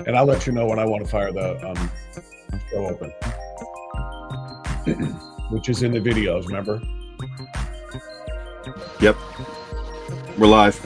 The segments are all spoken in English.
And I'll let you know when I want to fire the show open, which is in the videos, remember? Yep. We're live.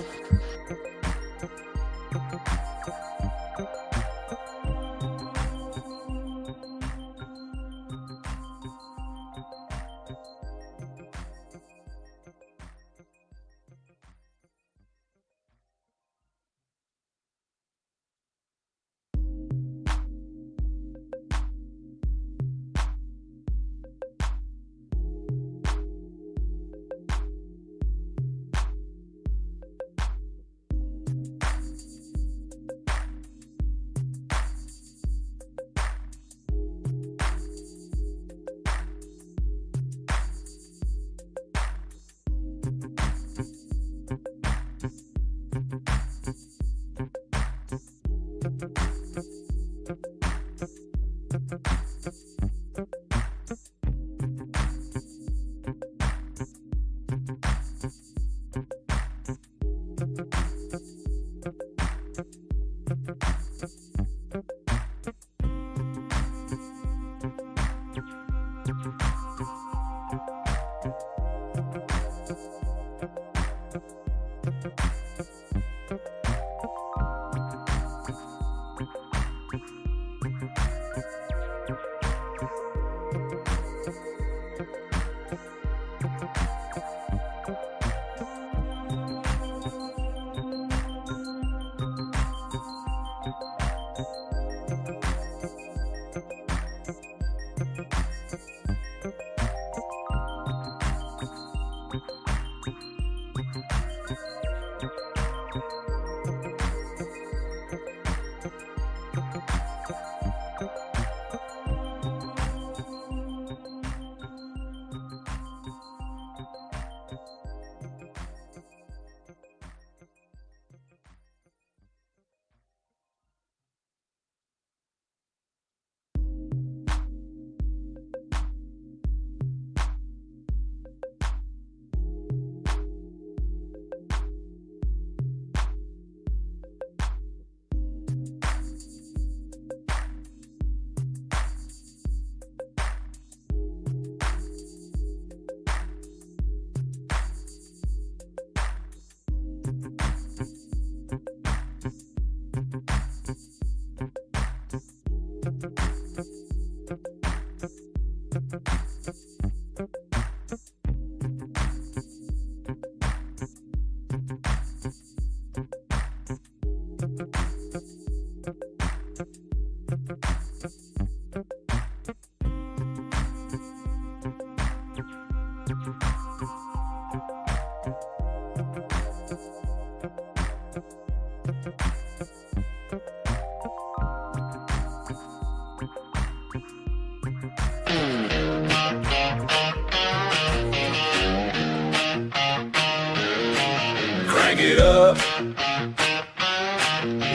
Crank it up,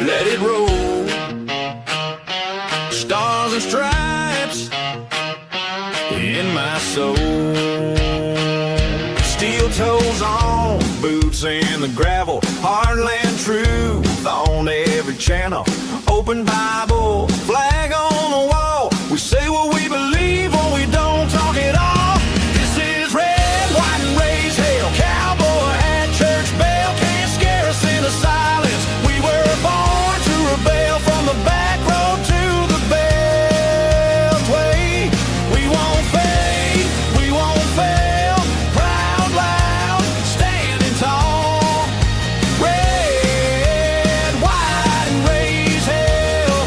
let it roll. Stars and stripes in my soul. Steel toes on, boots in the gravel. Heartland truth on every channel. Open Bible, flag on the wall. We say what we believe or we don't talk at all. This is red, white and raise hell. Cowboy hat, church bell. Can't scare us into silence. We were born to rebel from the back road to the beltway. We won't fade, we won't fail. Proud, loud, standing tall. Red, white and raise hell.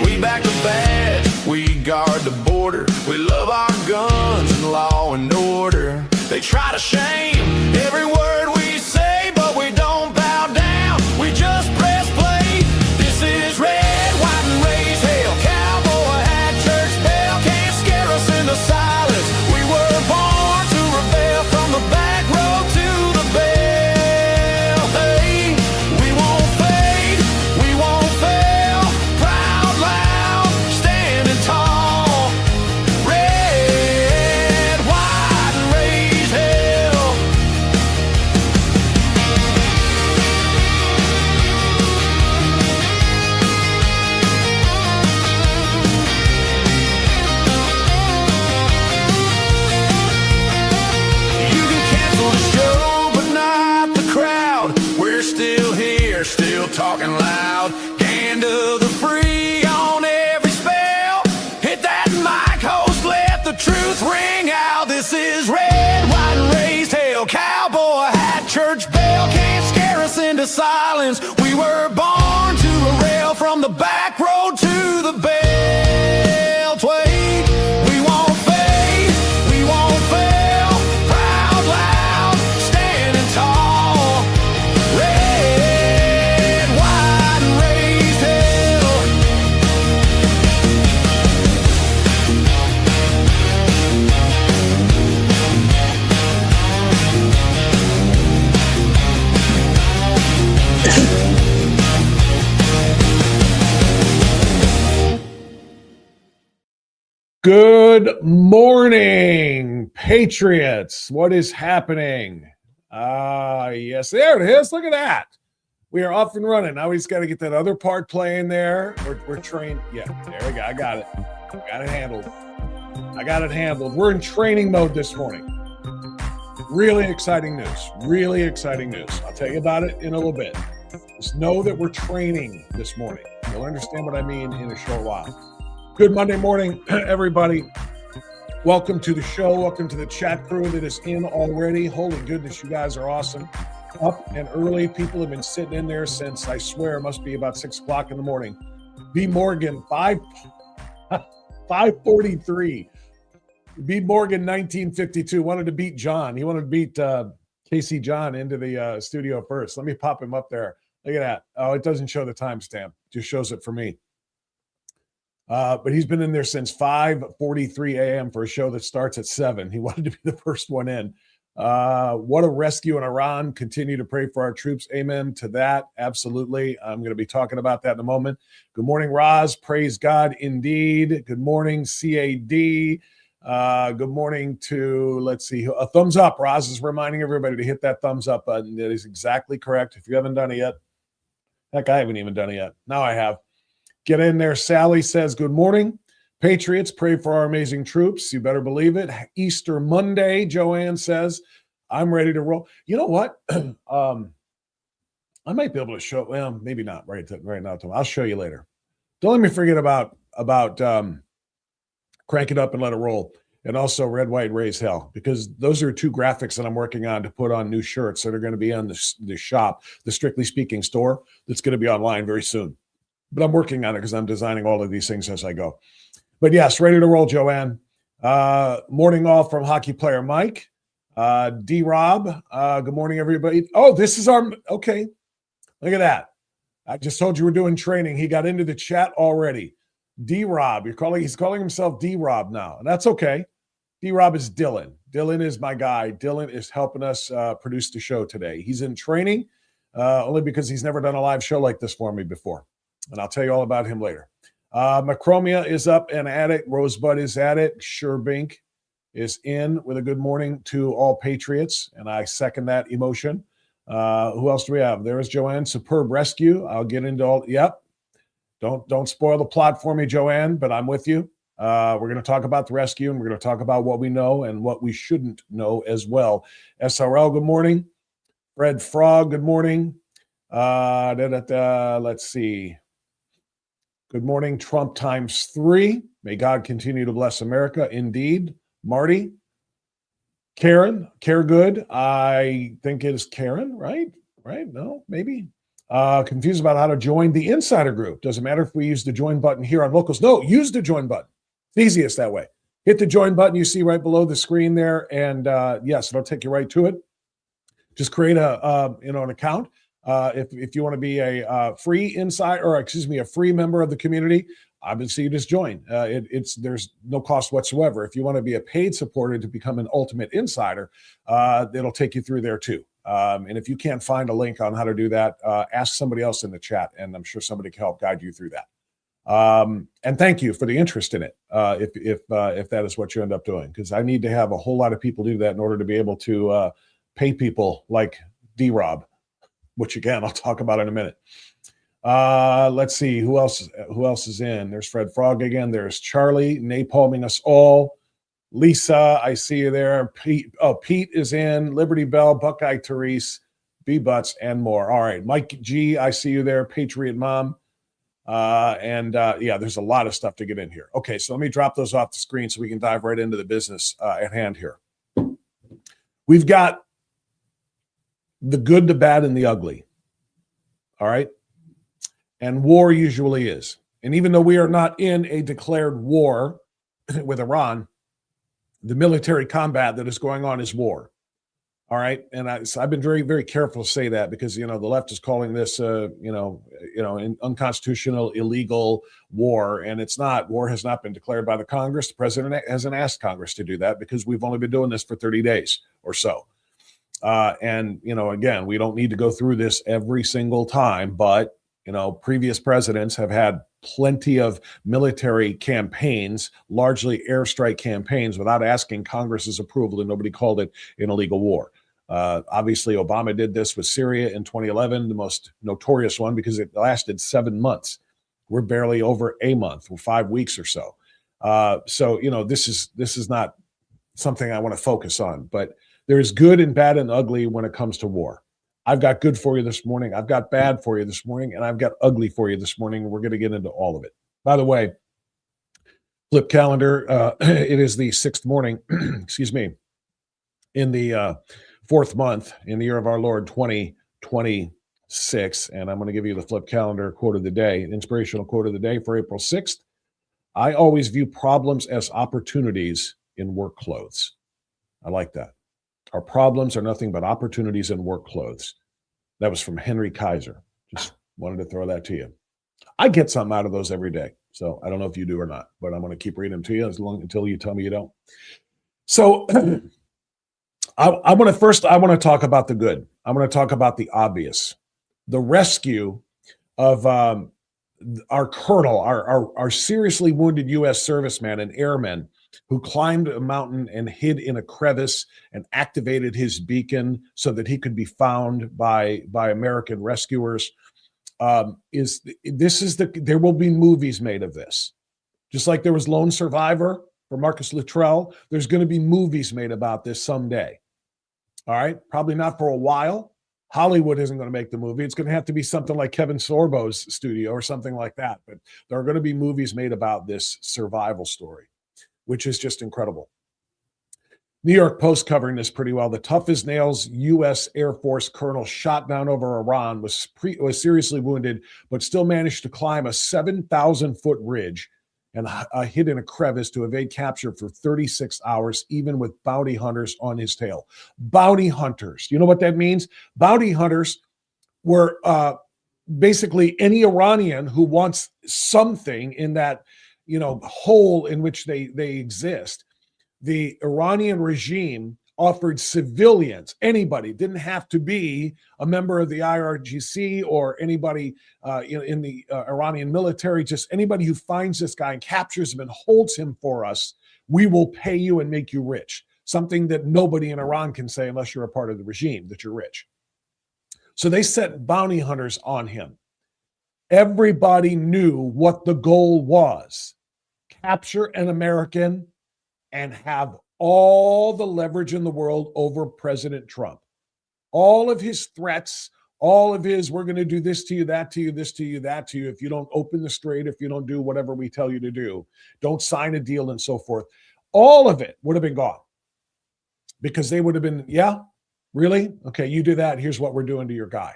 We back the bad, we guard the border. We love our guns and law and order. They try to shame every word we say, but we don't bow down, we just press play. This is red, white and raise hell. Cowboy hat, church bell. Can't scare us into silence. We were born to rebel from the back road to the bell. Hey, we won't fade, we won't fail. Proud, loud, standing tall. Red, white and raise hell. silence. We were born to a rail, from the back road to the beltway. We won't fade, we won't fail. Proud, loud, standing tall. Red, white, and raised hell. Good morning, Patriots. What is happening? Yes, there it is. Look at that. We are off and running. Now we just got to get that other part playing there. We're trained. Yeah, there we go. I got it. Got it handled. We're in training mode this morning. Really exciting news. I'll tell you about it in a little bit. Just know that we're training this morning. You'll understand what I mean in a short while. Good Monday morning, everybody. Welcome to the show. Welcome to the chat crew that is in already. Holy goodness, you guys are awesome. Up and early. People have been sitting in there since, I swear, it must be about 6 o'clock in the morning. B. Morgan, 5:43. B. Morgan, 1952. Wanted to beat John. He wanted to beat Casey John into the studio first. Let me pop him up there. Look at that. Oh, it doesn't show the timestamp. Just shows it for me. But he's been in there since 5:43 a.m. for a show that starts at 7. He wanted to be the first one in. What a rescue in Iran. Continue to pray for our troops. Amen to that. Absolutely. I'm going to be talking about that in a moment. Good morning, Roz. Praise God indeed. Good morning, CAD. Good morning to, let's see, a thumbs up. Roz is reminding everybody to hit that thumbs up button. That is exactly correct. If you haven't done it yet, heck, I haven't even done it yet. Now I have. Get in there. Sally says, good morning. Patriots, pray for our amazing troops. You better believe it. Easter Monday, Joanne says, I'm ready to roll. You know what? I might be able to show, well, maybe not right now. I'll show you later. Don't let me forget about Crank It Up and Let It Roll, and also Red, White, Raise Hell, because those are two graphics that I'm working on to put on new shirts that are going to be on the shop, the Strictly Speaking store, that's going to be online very soon. But I'm working on it because I'm designing all of these things as I go. But yes, ready to roll, Joanne. Morning all from hockey player Mike. D-Rob, good morning, everybody. Oh, this is our, okay. Look at that. I just told you we're doing training. He got into the chat already. D-Rob, he's calling himself D-Rob now. And that's okay. D-Rob is Dylan. Dylan is my guy. Dylan is helping us produce the show today. He's in training only because he's never done a live show like this for me before. And I'll tell you all about him later. Macromia is up and at it. Rosebud is at it. Sherbink is in with a good morning to all Patriots. And I second that emotion. Who else do we have? There is Joanne. Superb Rescue. I'll get into all. Yep. Don't spoil the plot for me, Joanne, but I'm with you. We're going to talk about the rescue, and we're going to talk about what we know and what we shouldn't know as well. SRL, good morning. Fred Frog, good morning. Let's see. Good morning, Trump times 3. May God continue to bless America. Indeed. Marty. Karen. Caregood. I think it is Karen, right? Right? No, maybe. Confused about how to join the insider group. Doesn't matter if we use the join button here on Locals. No, use the join button. It's easiest that way. Hit the join button you see right below the screen there. And yes, it'll take you right to it. Just create an account. If you want to be a free insider, or excuse me, a free member of the community, obviously you just join. There's no cost whatsoever. If you want to be a paid supporter to become an ultimate insider, it'll take you through there too. And if you can't find a link on how to do that, ask somebody else in the chat, and I'm sure somebody can help guide you through that. And thank you for the interest in it. If that is what you end up doing, because I need to have a whole lot of people do that in order to be able to pay people like D-Rob, which again, I'll talk about in a minute. Let's see who else is in. There's Fred Frog again. There's Charlie napalming us all. Lisa, I see you there. Pete is in. Liberty Bell, Buckeye Therese, B Butts, and more. All right, Mike G, I see you there. Patriot Mom. Yeah, there's a lot of stuff to get in here. Okay, so let me drop those off the screen so we can dive right into the business at hand here. We've got the good, the bad, and the ugly. All right. And war usually is. And even though we are not in a declared war with Iran, the military combat that is going on is war. All right. And I've been very, very careful to say that because, the left is calling this, an unconstitutional, illegal war. And it's not. War has not been declared by the Congress. The president hasn't asked Congress to do that because we've only been doing this for 30 days or so. And again, we don't need to go through this every single time, but, previous presidents have had plenty of military campaigns, largely airstrike campaigns, without asking Congress's approval, and nobody called it an illegal war. Obviously, Obama did this with Syria in 2011, the most notorious one because it lasted 7 months. We're barely over a month, or 5 weeks or so. This is not something I want to focus on, but there's good and bad and ugly when it comes to war. I've got good for you this morning. I've got bad for you this morning, and I've got ugly for you this morning. We're going to get into all of it. By the way, flip calendar. It is the 6th morning, excuse me, in the 4th month in the year of our Lord 2026. And I'm going to give you the flip calendar quote of the day, an inspirational quote of the day for April 6th. I always view problems as opportunities in work clothes. I like that. Our problems are nothing but opportunities in work clothes. That was from Henry Kaiser. Just wanted to throw that to you. I get something out of those every day. So I don't know if you do or not, but I'm going to keep reading them to you until you tell me you don't. So I want to talk about the good. I want to talk about the obvious. The rescue of our colonel, our seriously wounded U.S. serviceman and airman who climbed a mountain and hid in a crevice and activated his beacon so that he could be found by American rescuers. There will be movies made of this. Just like there was Lone Survivor for Marcus Luttrell, there's going to be movies made about this someday. All right? Probably not for a while. Hollywood isn't going to make the movie. It's going to have to be something like Kevin Sorbo's studio or something like that. But there are going to be movies made about this survival story, which is just incredible. New York Post covering this pretty well. The tough as nails U.S. Air Force colonel shot down over Iran was seriously wounded, but still managed to climb a 7,000-foot ridge and hid in a crevice to evade capture for 36 hours, even with bounty hunters on his tail. Bounty hunters. You know what that means? Bounty hunters were basically any Iranian who wants something in that hole in which they exist. The Iranian regime offered civilians, anybody, didn't have to be a member of the IRGC or anybody in the Iranian military, just anybody who finds this guy and captures him and holds him for us, we will pay you and make you rich. Something that nobody in Iran can say unless you're a part of the regime, that you're rich. So they set bounty hunters on him. Everybody knew what the goal was. Capture an American and have all the leverage in the world over President Trump. All of his threats, all of his, we're going to do this to you, that to you, this to you, that to you, if you don't open the strait, if you don't do whatever we tell you to do, don't sign a deal and so forth. All of it would have been gone because they would have been, yeah, really? Okay, you do that. Here's what we're doing to your guy.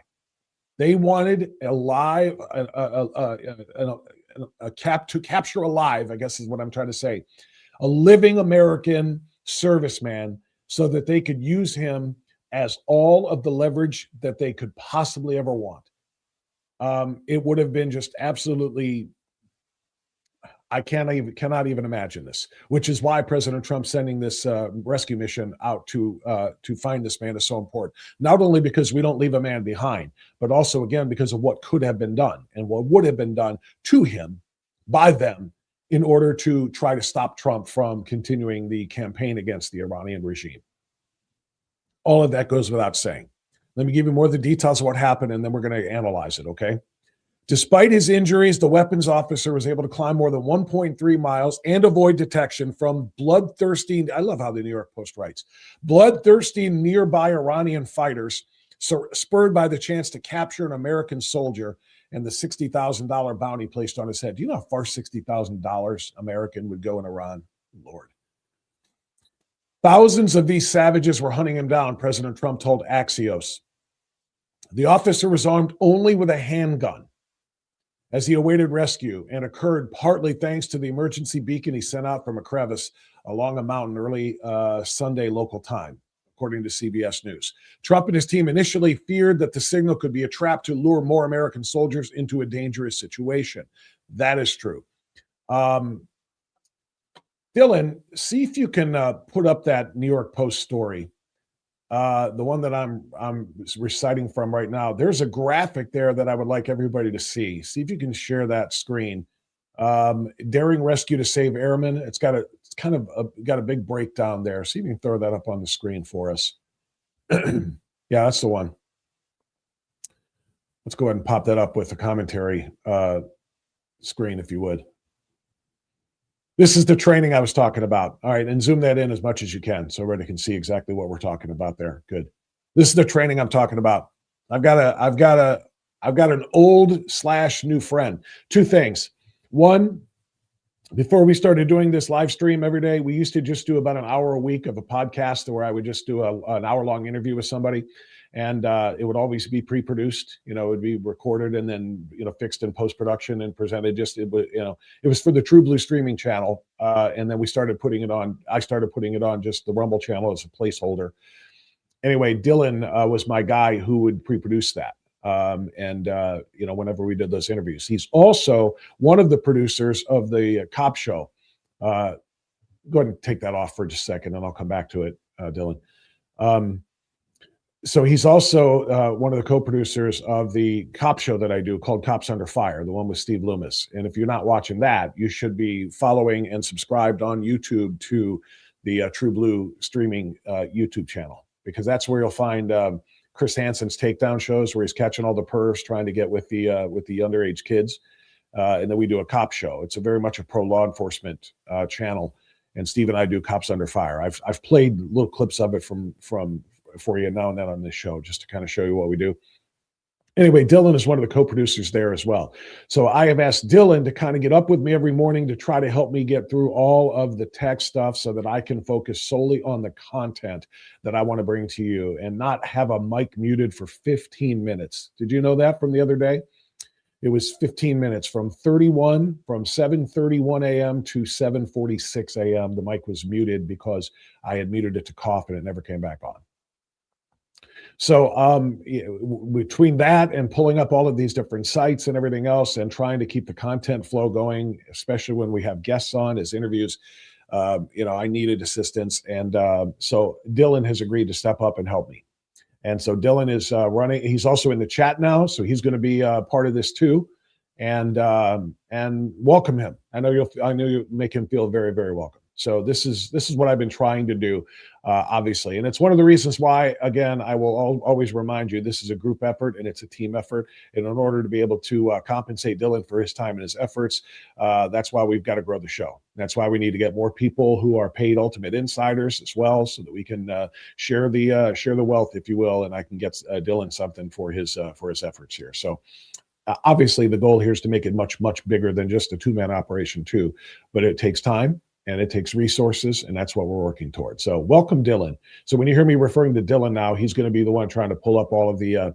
They wanted to capture alive, I guess is what I'm trying to say, a living American serviceman so that they could use him as all of the leverage that they could possibly ever want. It would have been just absolutely, I cannot even imagine this, which is why President Trump sending this rescue mission out to find this man is so important. Not only because we don't leave a man behind, but also, again, because of what could have been done and what would have been done to him by them in order to try to stop Trump from continuing the campaign against the Iranian regime. All of that goes without saying. Let me give you more of the details of what happened, and then we're going to analyze it, okay? Despite his injuries, the weapons officer was able to climb more than 1.3 miles and avoid detection from bloodthirsty, I love how the New York Post writes, bloodthirsty nearby Iranian fighters, spurred by the chance to capture an American soldier and the $60,000 bounty placed on his head. Do you know how far $60,000 American would go in Iran? Lord. Thousands of these savages were hunting him down, President Trump told Axios. The officer was armed only with a handgun as he awaited rescue, and occurred partly thanks to the emergency beacon he sent out from a crevice along a mountain early Sunday local time, according to CBS News. Trump and his team initially feared that the signal could be a trap to lure more American soldiers into a dangerous situation. That is true. Dylan, see if you can put up that New York Post story, the one that I'm reciting from right now. There's a graphic there that I would like everybody to see. See if you can share that screen. Daring rescue to save airmen. It's got a big breakdown there. See if you can throw that up on the screen for us. Yeah, that's the one. Let's go ahead and pop that up with the commentary screen, if you would. This is the training I was talking about. All right, and zoom that in as much as you can so everybody can see exactly what we're talking about there. Good. This is the training I'm talking about. I've got an old/new friend. Two things. One, before we started doing this live stream every day, we used to just do about an hour a week of a podcast where I would just do an hour-long interview with somebody, and it would always be pre-produced. It would be recorded and then fixed in post-production and presented. It was for the True Blue streaming channel, and then we started putting it on. I started putting it on just the Rumble channel as a placeholder. Anyway, Dylan was my guy who would pre-produce that. Whenever we did those interviews, he's also one of the producers of the cop show. Go ahead and take that off for just a second, and I'll come back to it, Dylan. So he's also one of the co-producers of the cop show that I do called Cops Under Fire, the one with Steve Loomis. And if you're not watching that, you should be following and subscribed on YouTube to the True Blue streaming YouTube channel, because that's where you'll find Chris Hansen's takedown shows where he's catching all the pervs trying to get with the underage kids. And then we do a cop show. It's very much a pro law enforcement channel. And Steve and I do Cops Under Fire. I've played little clips of it from for you now and then on this show, just to kind of show you what we do. Anyway, Dylan is one of the co-producers there as well. So I have asked Dylan to kind of get up with me every morning to try to help me get through all of the tech stuff so that I can focus solely on the content that I want to bring to you and not have a mic muted for 15 minutes. Did you know that from the other day? It was 15 minutes from 7:31 a.m. to 7:46 a.m. The mic was muted because I had muted it to cough and it never came back on. So between that and pulling up all of these different sites and everything else and trying to keep the content flow going, especially when we have guests on as interviews, I needed assistance. And so Dylan has agreed to step up and help me. And so Dylan is running. He's also in the chat now, so he's going to be part of this too. And welcome him. I know you'll make him feel very, very welcome. So this is what I've been trying to do, obviously. And it's one of the reasons why, again, I will always remind you, this is a group effort and it's a team effort. And in order to be able to compensate Dylan for his time and his efforts, that's why we've got to grow the show. That's why we need to get more people who are paid ultimate insiders as well, so that we can share the wealth, if you will, and I can get Dylan something for his efforts here. So obviously the goal here is to make it much, much bigger than just a two-man operation too, but it takes time. And it takes resources, and that's what we're working towards. So welcome, Dylan. So when you hear me referring to Dylan now, he's going to be the one trying to pull up all of the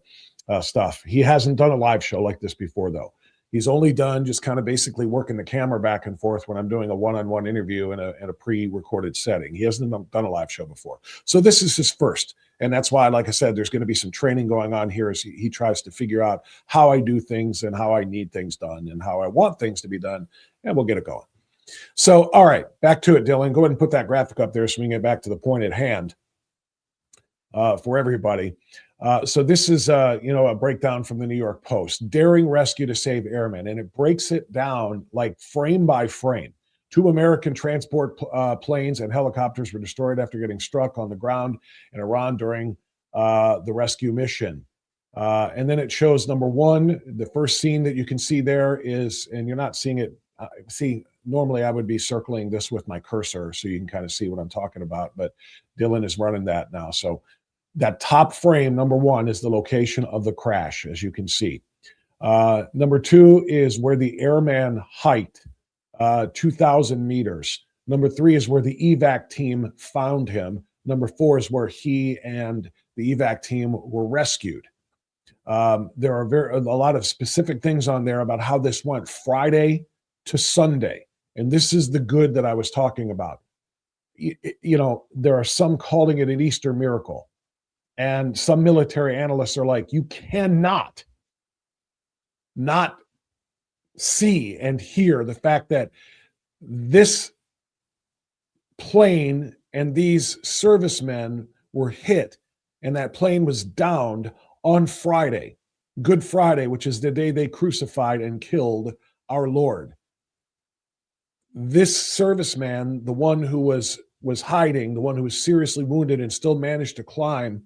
stuff. He hasn't done a live show like this before, though. He's only done just kind of basically working the camera back and forth when I'm doing a one-on-one interview in a pre-recorded setting. He hasn't done a live show before. So this is his first. And that's why, like I said, there's going to be some training going on here as he tries to figure out how I do things and how I need things done and how I want things to be done. And we'll get it going. So, all right, back to it, Dylan. Go ahead and put that graphic up there so we can get back to the point at hand for everybody. So this is, a breakdown from the New York Post. Daring rescue to save airmen. And it breaks it down like frame by frame. 2 American transport planes and helicopters were destroyed after getting struck on the ground in Iran during the rescue mission. And then it shows, number one, the first scene that you can see there is, and you're not seeing it, normally I would be circling this with my cursor so you can kind of see what I'm talking about, but Dylan is running that now. So that top frame, number one, is the location of the crash, as you can see. Number 2 is where the airman height, 2,000 meters. Number 3 is where the evac team found him. Number 4 is where he and the evac team were rescued. There are a lot of specific things on there about how this went Friday to Sunday. And this is the good that I was talking about. There are some calling it an Easter miracle. And some military analysts are like, you cannot not see and hear the fact that this plane and these servicemen were hit, and that plane was downed on Friday, Good Friday, which is the day they crucified and killed our Lord. This serviceman, the one who was hiding, the one who was seriously wounded and still managed to climb,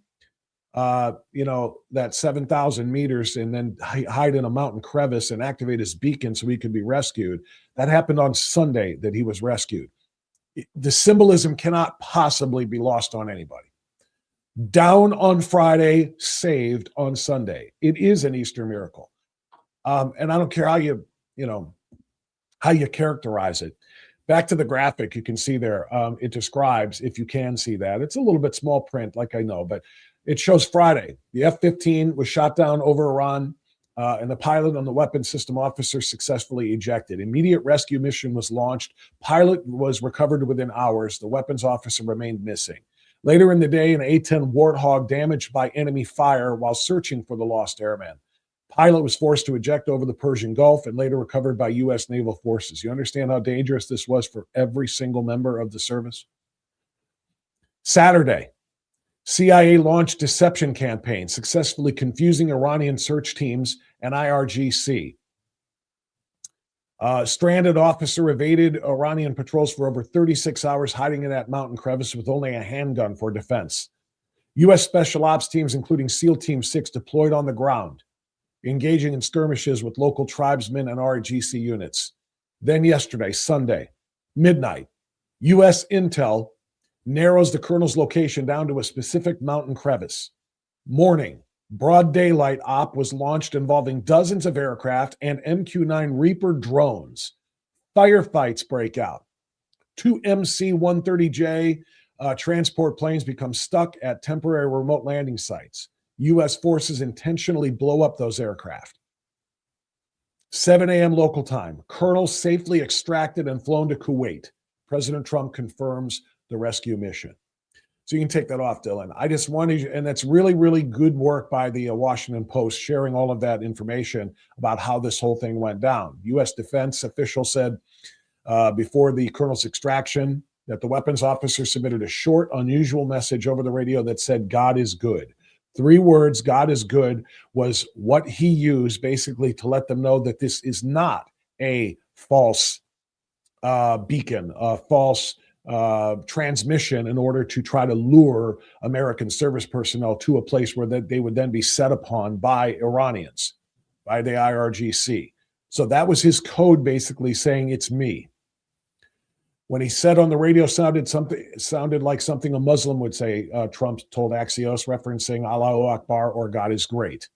that 7,000 meters and then hide in a mountain crevice and activate his beacon so he could be rescued. That happened on Sunday that he was rescued. The symbolism cannot possibly be lost on anybody. Down on Friday, saved on Sunday. It is an Easter miracle. And I don't care how you characterize it. Back to the graphic, you can see there, it describes, if you can see that, it's a little bit small print, like I know, but it shows Friday. The F-15 was shot down over Iran, and the pilot and the weapons system officer successfully ejected. Immediate rescue mission was launched. Pilot was recovered within hours. The weapons officer remained missing. Later in the day, an A-10 Warthog damaged by enemy fire while searching for the lost airman. Pilot was forced to eject over the Persian Gulf and later recovered by U.S. naval forces. You understand how dangerous this was for every single member of the service? Saturday, CIA launched deception campaign, successfully confusing Iranian search teams and IRGC. Stranded officer evaded Iranian patrols for over 36 hours, hiding in that mountain crevice with only a handgun for defense. U.S. Special Ops teams, including SEAL Team 6, deployed on the ground, engaging in skirmishes with local tribesmen and RGC units. Then yesterday, Sunday, midnight, U.S. intel narrows the colonel's location down to a specific mountain crevice. Morning, broad daylight op was launched involving dozens of aircraft and MQ-9 Reaper drones. Firefights break out. 2 MC-130J transport planes become stuck at temporary remote landing sites. U.S. forces intentionally blow up those aircraft. 7 a.m. local time, colonel safely extracted and flown to Kuwait. President Trump confirms the rescue mission. So you can take that off, Dylan. I just wanted you, and that's really, really good work by the Washington Post, sharing all of that information about how this whole thing went down. U.S. defense official said before the colonel's extraction that the weapons officer submitted a short, unusual message over the radio that said, "God is good." 3 words, "God is good," was what he used basically to let them know that this is not a false beacon, a false transmission in order to try to lure American service personnel to a place where they would then be set upon by Iranians, by the IRGC. So that was his code basically saying, "It's me." When he said on the radio, sounded like something a Muslim would say, Trump told Axios, referencing Allahu Akbar or God is great.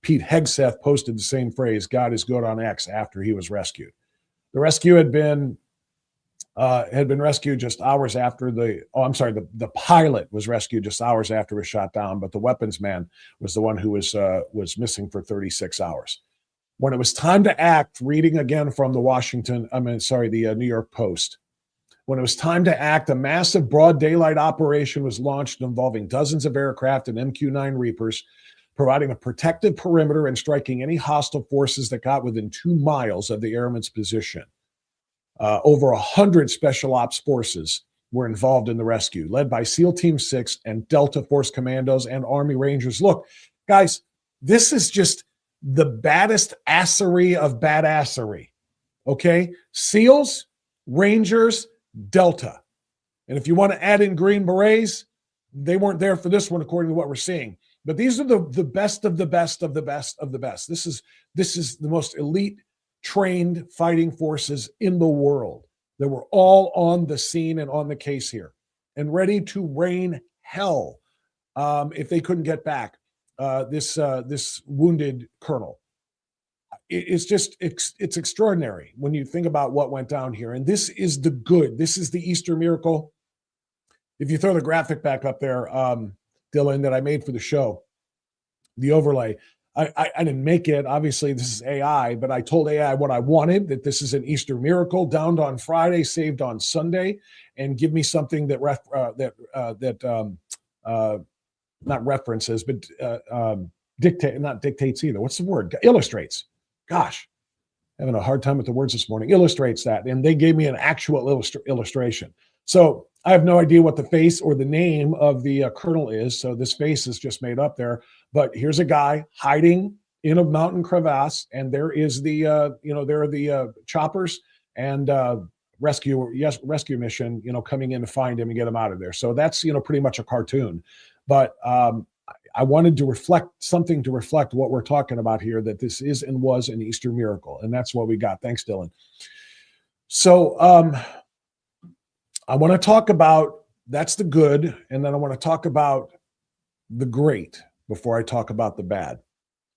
Pete Hegseth posted the same phrase, "God is good," on X after he was rescued. The rescue had been rescued just hours after the pilot was rescued just hours after it was shot down, but the weapons man was the one who was missing for 36 hours. When it was time to act, reading again from the New York Post, when it was time to act, a massive broad daylight operation was launched involving dozens of aircraft and MQ-9 Reapers, providing a protective perimeter and striking any hostile forces that got within 2 miles of the airman's position. Over 100 special ops forces were involved in the rescue, led by SEAL Team 6 and Delta Force Commandos and Army Rangers. Look, guys, this is just the baddest assery of badassery, okay? SEALs, Rangers, Delta. And if you want to add in Green Berets, they weren't there for this one, according to what we're seeing. But these are the best of the best of the best of the best. This is the most elite trained fighting forces in the world that were all on the scene and on the case here and ready to rain hell if they couldn't get back this wounded colonel. It's extraordinary when you think about what went down here. And this is the good. This is the Easter miracle. If you throw the graphic back up there, Dylan, that I made for the show, the overlay, I didn't make it. Obviously, this is AI, but I told AI what I wanted, that this is an Easter miracle, downed on Friday, saved on Sunday, and give me something that not references, but not dictates either. What's the word? Illustrates. Gosh, having a hard time with the words this morning. Illustrates that. And they gave me an actual illustration. So I have no idea what the face or the name of the colonel is. So this face is just made up there. But here's a guy hiding in a mountain crevasse, and there is the there are the choppers and rescue mission, coming in to find him and get him out of there. So that's pretty much a cartoon. But I wanted to reflect what we're talking about here, that this is and was an Easter miracle, and that's what we got. Thanks, Dylan. So I want to talk about, that's the good, and then I want to talk about the great before I talk about the bad.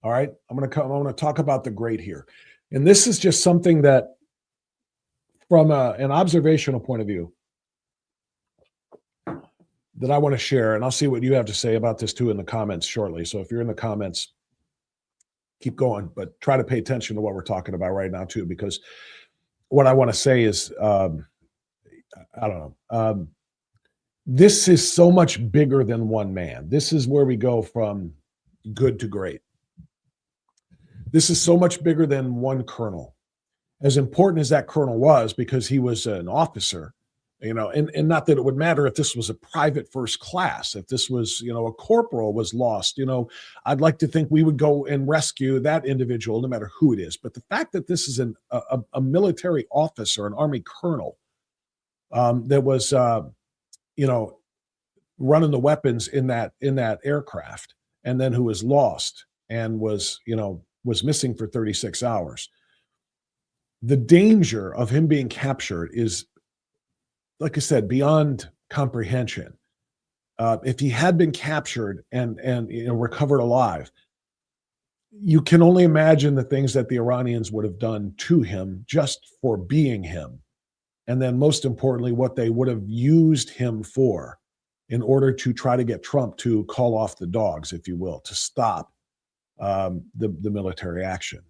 All right, I want to talk about the great here, and this is just something that, from an observational point of view, that I want to share, and I'll see what you have to say about this too in the comments shortly. So if you're in the comments, keep going, but try to pay attention to what we're talking about right now too, because what I want to say is, I don't know. This is so much bigger than one man. This is where we go from good to great. This is so much bigger than one colonel. As important as that colonel was, because he was an officer, and not that it would matter if this was a private first class, if this was, a corporal was lost, I'd like to think we would go and rescue that individual, no matter who it is. But the fact that this is a military officer, an Army colonel, that was, running the weapons in that aircraft, and then who was lost and was missing for 36 hours. The danger of him being captured is, like I said, beyond comprehension. If he had been captured and recovered alive, you can only imagine the things that the Iranians would have done to him just for being him. And then most importantly, what they would have used him for in order to try to get Trump to call off the dogs, if you will, to stop the military action.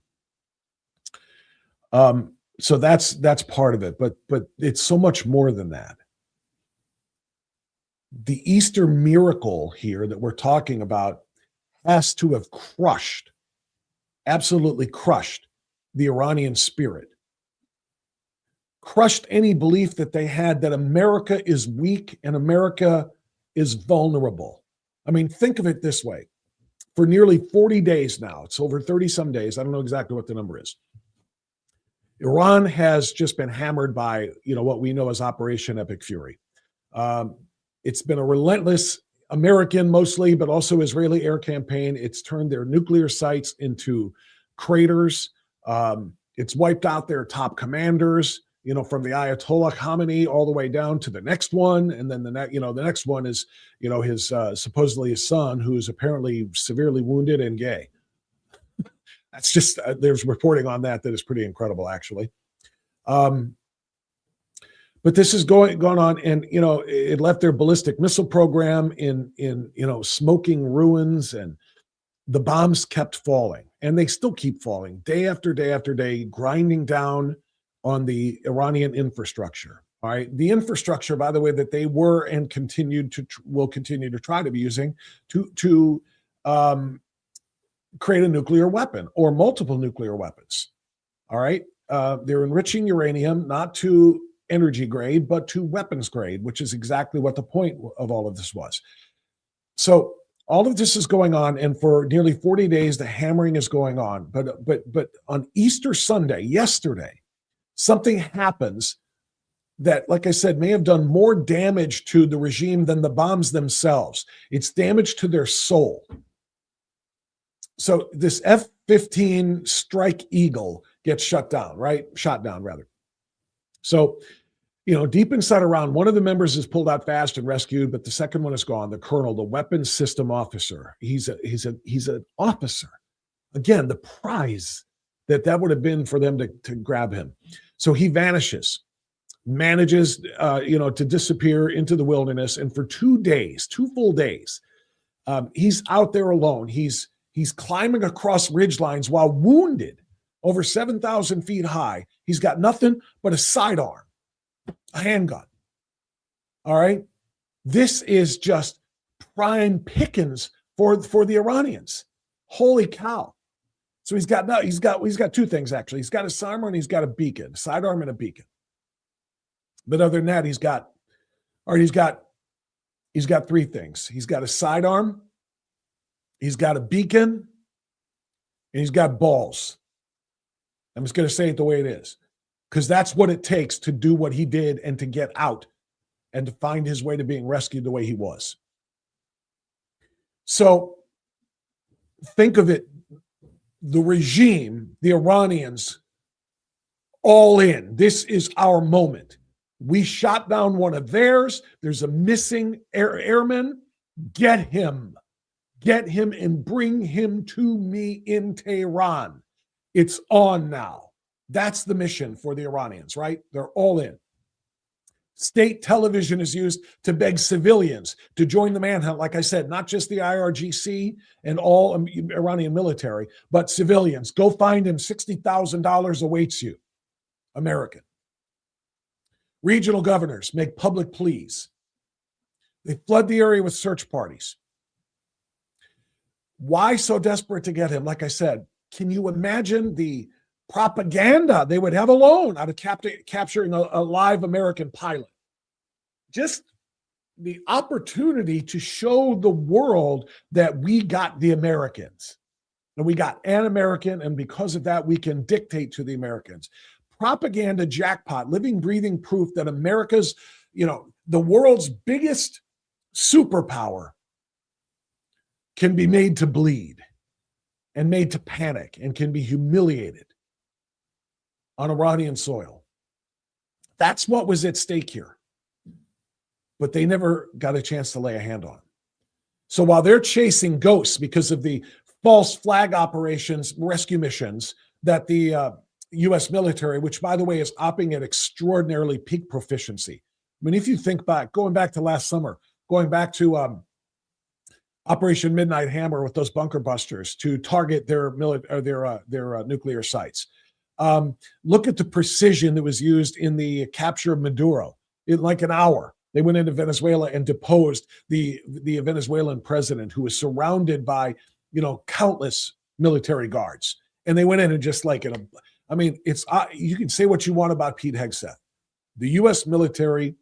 So that's part of it, but it's so much more than that. The Easter miracle here that we're talking about has to have absolutely crushed the Iranian spirit, crushed any belief that they had that America is weak and America is vulnerable. I mean, think of it this way. For nearly 40 days now, it's over 30 some days, I don't know exactly what the number is, Iran has just been hammered by, what we know as Operation Epic Fury. It's been a relentless American mostly, but also Israeli air campaign. It's turned their nuclear sites into craters. It's wiped out their top commanders, from the Ayatollah Khamenei all the way down to the next one. And then the next one is, his supposedly his son, who is apparently severely wounded and gay. That's just, there's reporting on that is pretty incredible, actually. But this is going on, and it left their ballistic missile program in smoking ruins, and the bombs kept falling, and they still keep falling day after day after day, grinding down on the Iranian infrastructure. All right, the infrastructure, by the way, that they were and will continue to try to be using to create a nuclear weapon or multiple nuclear weapons. All right, they're enriching uranium not to energy grade, but to weapons grade, which is exactly what the point of all of this was. So all of this is going on, and for nearly 40 days, the hammering is going on. But on Easter Sunday, yesterday, something happens that, like I said, may have done more damage to the regime than the bombs themselves. It's damage to their soul. So this F-15 Strike Eagle gets shot down, rather. So, deep inside Iran, one of the members is pulled out fast and rescued, but the second one is gone. The colonel, the weapons system officer, he's an officer. Again, the prize that would have been for them to grab him. So he vanishes, manages, to disappear into the wilderness. And for 2 full days, he's out there alone. He's He's climbing across ridgelines while wounded over 7,000 feet high. He's got nothing but a sidearm, a handgun. All right. This is just prime pickings for the Iranians. Holy cow. So he's got two things, actually. He's got a sidearm and he's got a beacon, sidearm and a beacon. But other than that, he's got three things. He's got a sidearm, he's got a beacon, and he's got balls. I'm just going to say it the way it is, because that's what it takes to do what he did and to get out and to find his way to being rescued the way he was. So think of it, the regime, the Iranians, all in. This is our moment. We shot down one of theirs. There's a missing airman. Get him and bring him to me in Tehran. It's on now. That's the mission for the Iranians, right? They're all in. State television is used to beg civilians to join the manhunt. Like I said, not just the IRGC and all Iranian military, but civilians. Go find him. $60,000 awaits you. American. Regional governors make public pleas. They flood the area with search parties. Why so desperate to get him? Like I said, can you imagine the propaganda they would have alone out of capturing a live American pilot? Just the opportunity to show the world that we got the Americans and we got an American, and because of that, we can dictate to the Americans. Propaganda jackpot, living, breathing proof that America's, the world's biggest superpower can be made to bleed and made to panic and can be humiliated on Iranian soil. That's what was at stake here. But they never got a chance to lay a hand on. So while they're chasing ghosts because of the false flag operations, rescue missions that the U.S. military, which, by the way, is operating at extraordinarily peak proficiency. I mean, if you think back, going back to last summer, going back to Operation Midnight Hammer with those bunker busters to target their nuclear sites. Look at the precision that was used in the capture of Maduro. In like an hour, they went into Venezuela and deposed the Venezuelan president, who was surrounded by, countless military guards. And they went in and just like it's you can say what you want about Pete Hegseth. The U.S. military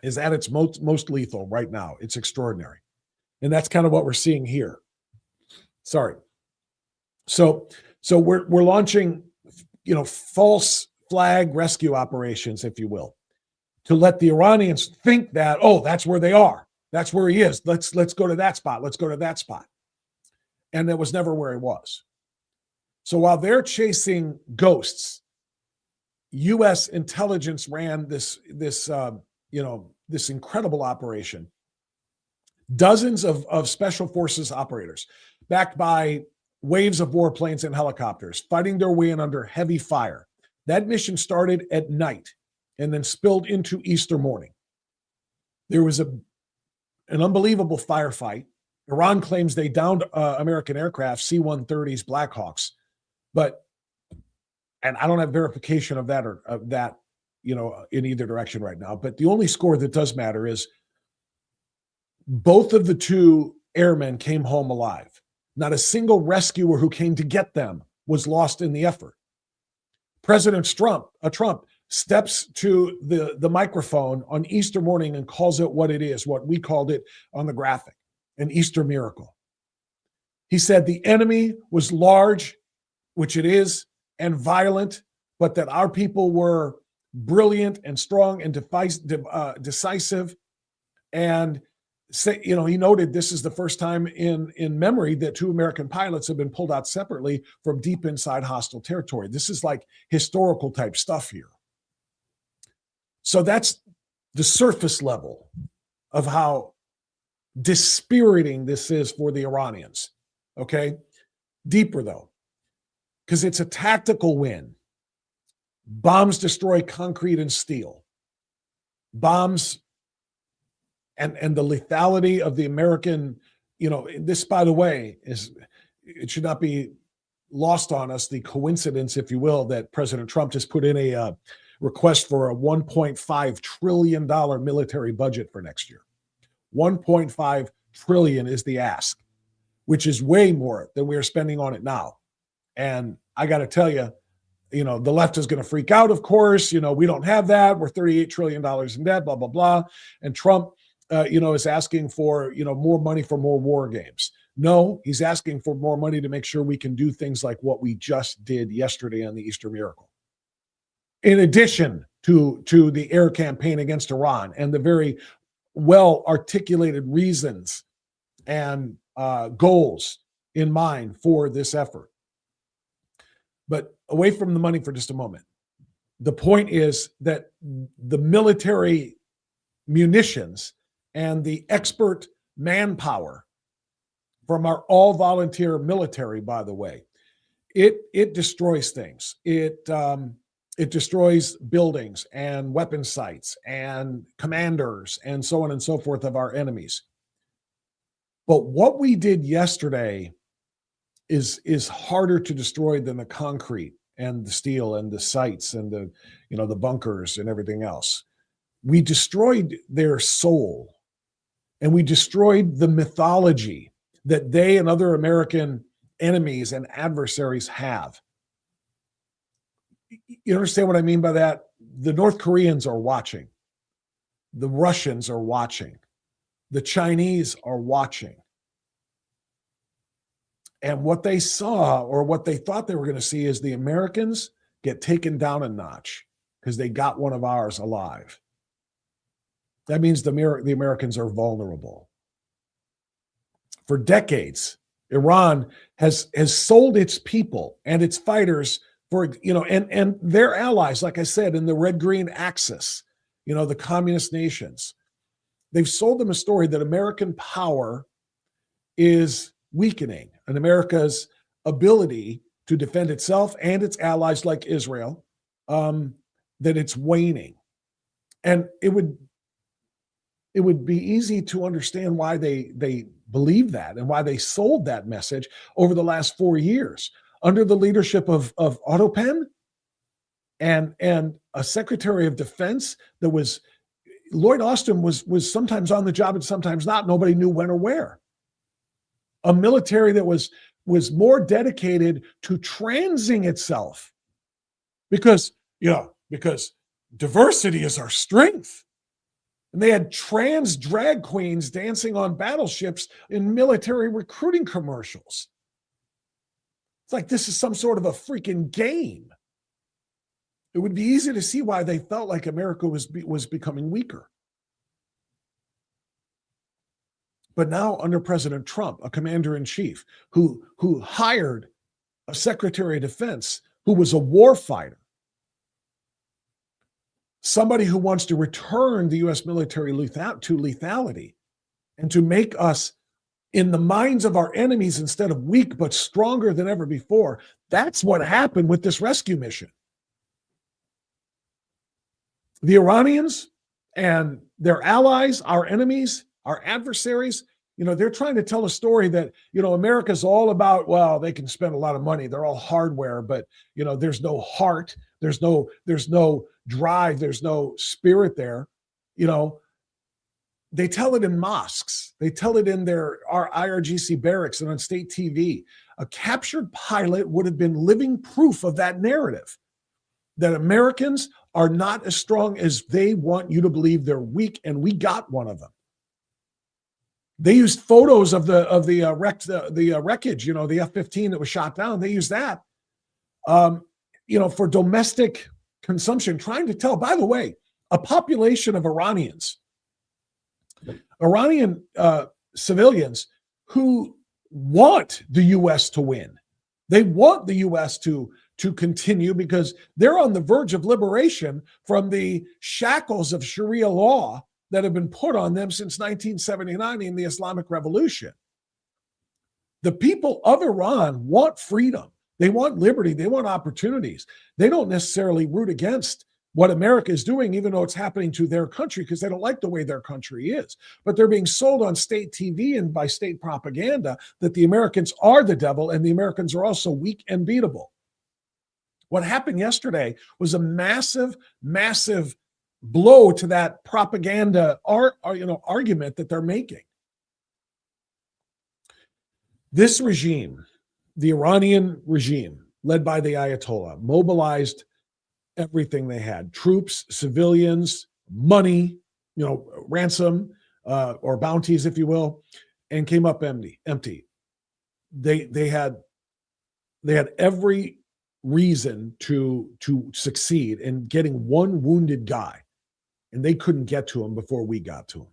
is at its most lethal right now. It's extraordinary. And that's kind of what we're seeing here. Sorry. So we're launching, false flag rescue operations, if you will, to let the Iranians think that, that's where they are. That's where he is. Let's go to that spot. Let's go to that spot. And that was never where he was. So while they're chasing ghosts, U.S. intelligence ran this incredible operation. Dozens of special forces operators, backed by waves of warplanes and helicopters, fighting their way in under heavy fire. That mission started at night and then spilled into Easter morning. There was an unbelievable firefight. Iran claims they downed American aircraft, C-130s, Blackhawks, and I don't have verification of that in either direction right now. But the only score that does matter is both of the two airmen came home alive. Not a single rescuer who came to get them was lost in the effort. President Trump steps to the microphone on Easter morning and calls it what it is, what we called it on the graphic, an Easter miracle. He said the enemy was large, which it is, and violent, but that our people were brilliant and strong and decisive. And he noted this is the first time in memory that two American pilots have been pulled out separately from deep inside hostile territory. This is like historical type stuff here. So that's the surface level of how dispiriting this is for the Iranians. Okay? Deeper though, because it's a tactical win. Bombs destroy concrete and steel. Bombs and the lethality of the American, this, by the way, is it should not be lost on us, the coincidence, if you will, that President Trump just put in a request for a $1.5 trillion military budget for next year. 1.5 trillion is the ask, which is way more than we are spending on it now. And I got to tell you, the left is going to freak out, of course. We don't have that. We're $38 trillion in debt, blah, blah, blah. And Trump, is asking for, more money for more war games. No, he's asking for more money to make sure we can do things like what we just did yesterday on the Easter Miracle. In addition to the air campaign against Iran and the very well-articulated reasons and goals in mind for this effort. But away from the money for just a moment, the point is that the military munitions and the expert manpower from our all-volunteer military, by the way, it destroys things. It destroys buildings and weapon sites and commanders and so on and so forth of our enemies. But what we did yesterday is harder to destroy than the concrete and the steel and the sites and the bunkers and everything else. We destroyed their soul, and we destroyed the mythology that they and other American enemies and adversaries have. You understand what I mean by that? The North Koreans are watching. The Russians are watching. The Chinese are watching. And what they saw, or what they thought they were going to see, is the Americans get taken down a notch because they got one of ours alive. That means the Americans are vulnerable. For decades, Iran has sold its people and its fighters for, and their allies, like I said, in the red-green axis, the communist nations. They've sold them a story that American power is weakening, and America's ability to defend itself and its allies like Israel, that it's waning. And it would be easy to understand why they believe that and why they sold that message over the last 4 years under the leadership of Otto Penn and a Secretary of Defense that was, Lloyd Austin was sometimes on the job and sometimes not. Nobody knew when or where. A military that was more dedicated to transing itself because diversity is our strength. And they had trans drag queens dancing on battleships in military recruiting commercials. It's like this is some sort of a freaking game. It would be easy to see why they felt like America was becoming weaker. But now under President Trump, a commander-in-chief who hired a Secretary of Defense who was a war fighter, somebody who wants to return the U.S. military to lethality and to make us, in the minds of our enemies, instead of weak but stronger than ever before. That's what happened with this rescue mission. The Iranians and their allies, our enemies, our adversaries, they're trying to tell a story that, America's all about, well, they can spend a lot of money. They're all hardware, but, there's no heart. There's no drive. There's no spirit there. They tell it in mosques. They tell it in our IRGC barracks and on state TV. A captured pilot would have been living proof of that narrative, that Americans are not as strong as they want you to believe. They're weak, and we got one of them. They used photos of the wreckage, the F-15 that was shot down. They used that, for domestic consumption, trying to tell, by the way, a population of Iranian civilians who want the U.S. to win. They want the U.S. to continue because they're on the verge of liberation from the shackles of Sharia law that have been put on them since 1979 in the Islamic Revolution. The people of Iran want freedom. They want liberty. They want opportunities. They don't necessarily root against what America is doing, even though it's happening to their country, because they don't like the way their country is. But they're being sold on state TV and by state propaganda that the Americans are the devil and the Americans are also weak and beatable. What happened yesterday was a massive, massive blow to that propaganda argument that they're making. This regime, the Iranian regime, led by the Ayatollah, mobilized everything they had: troops, civilians, money, ransom or bounties, if you will, and came up empty. They had every reason to succeed in getting one wounded guy, and they couldn't get to him before we got to him.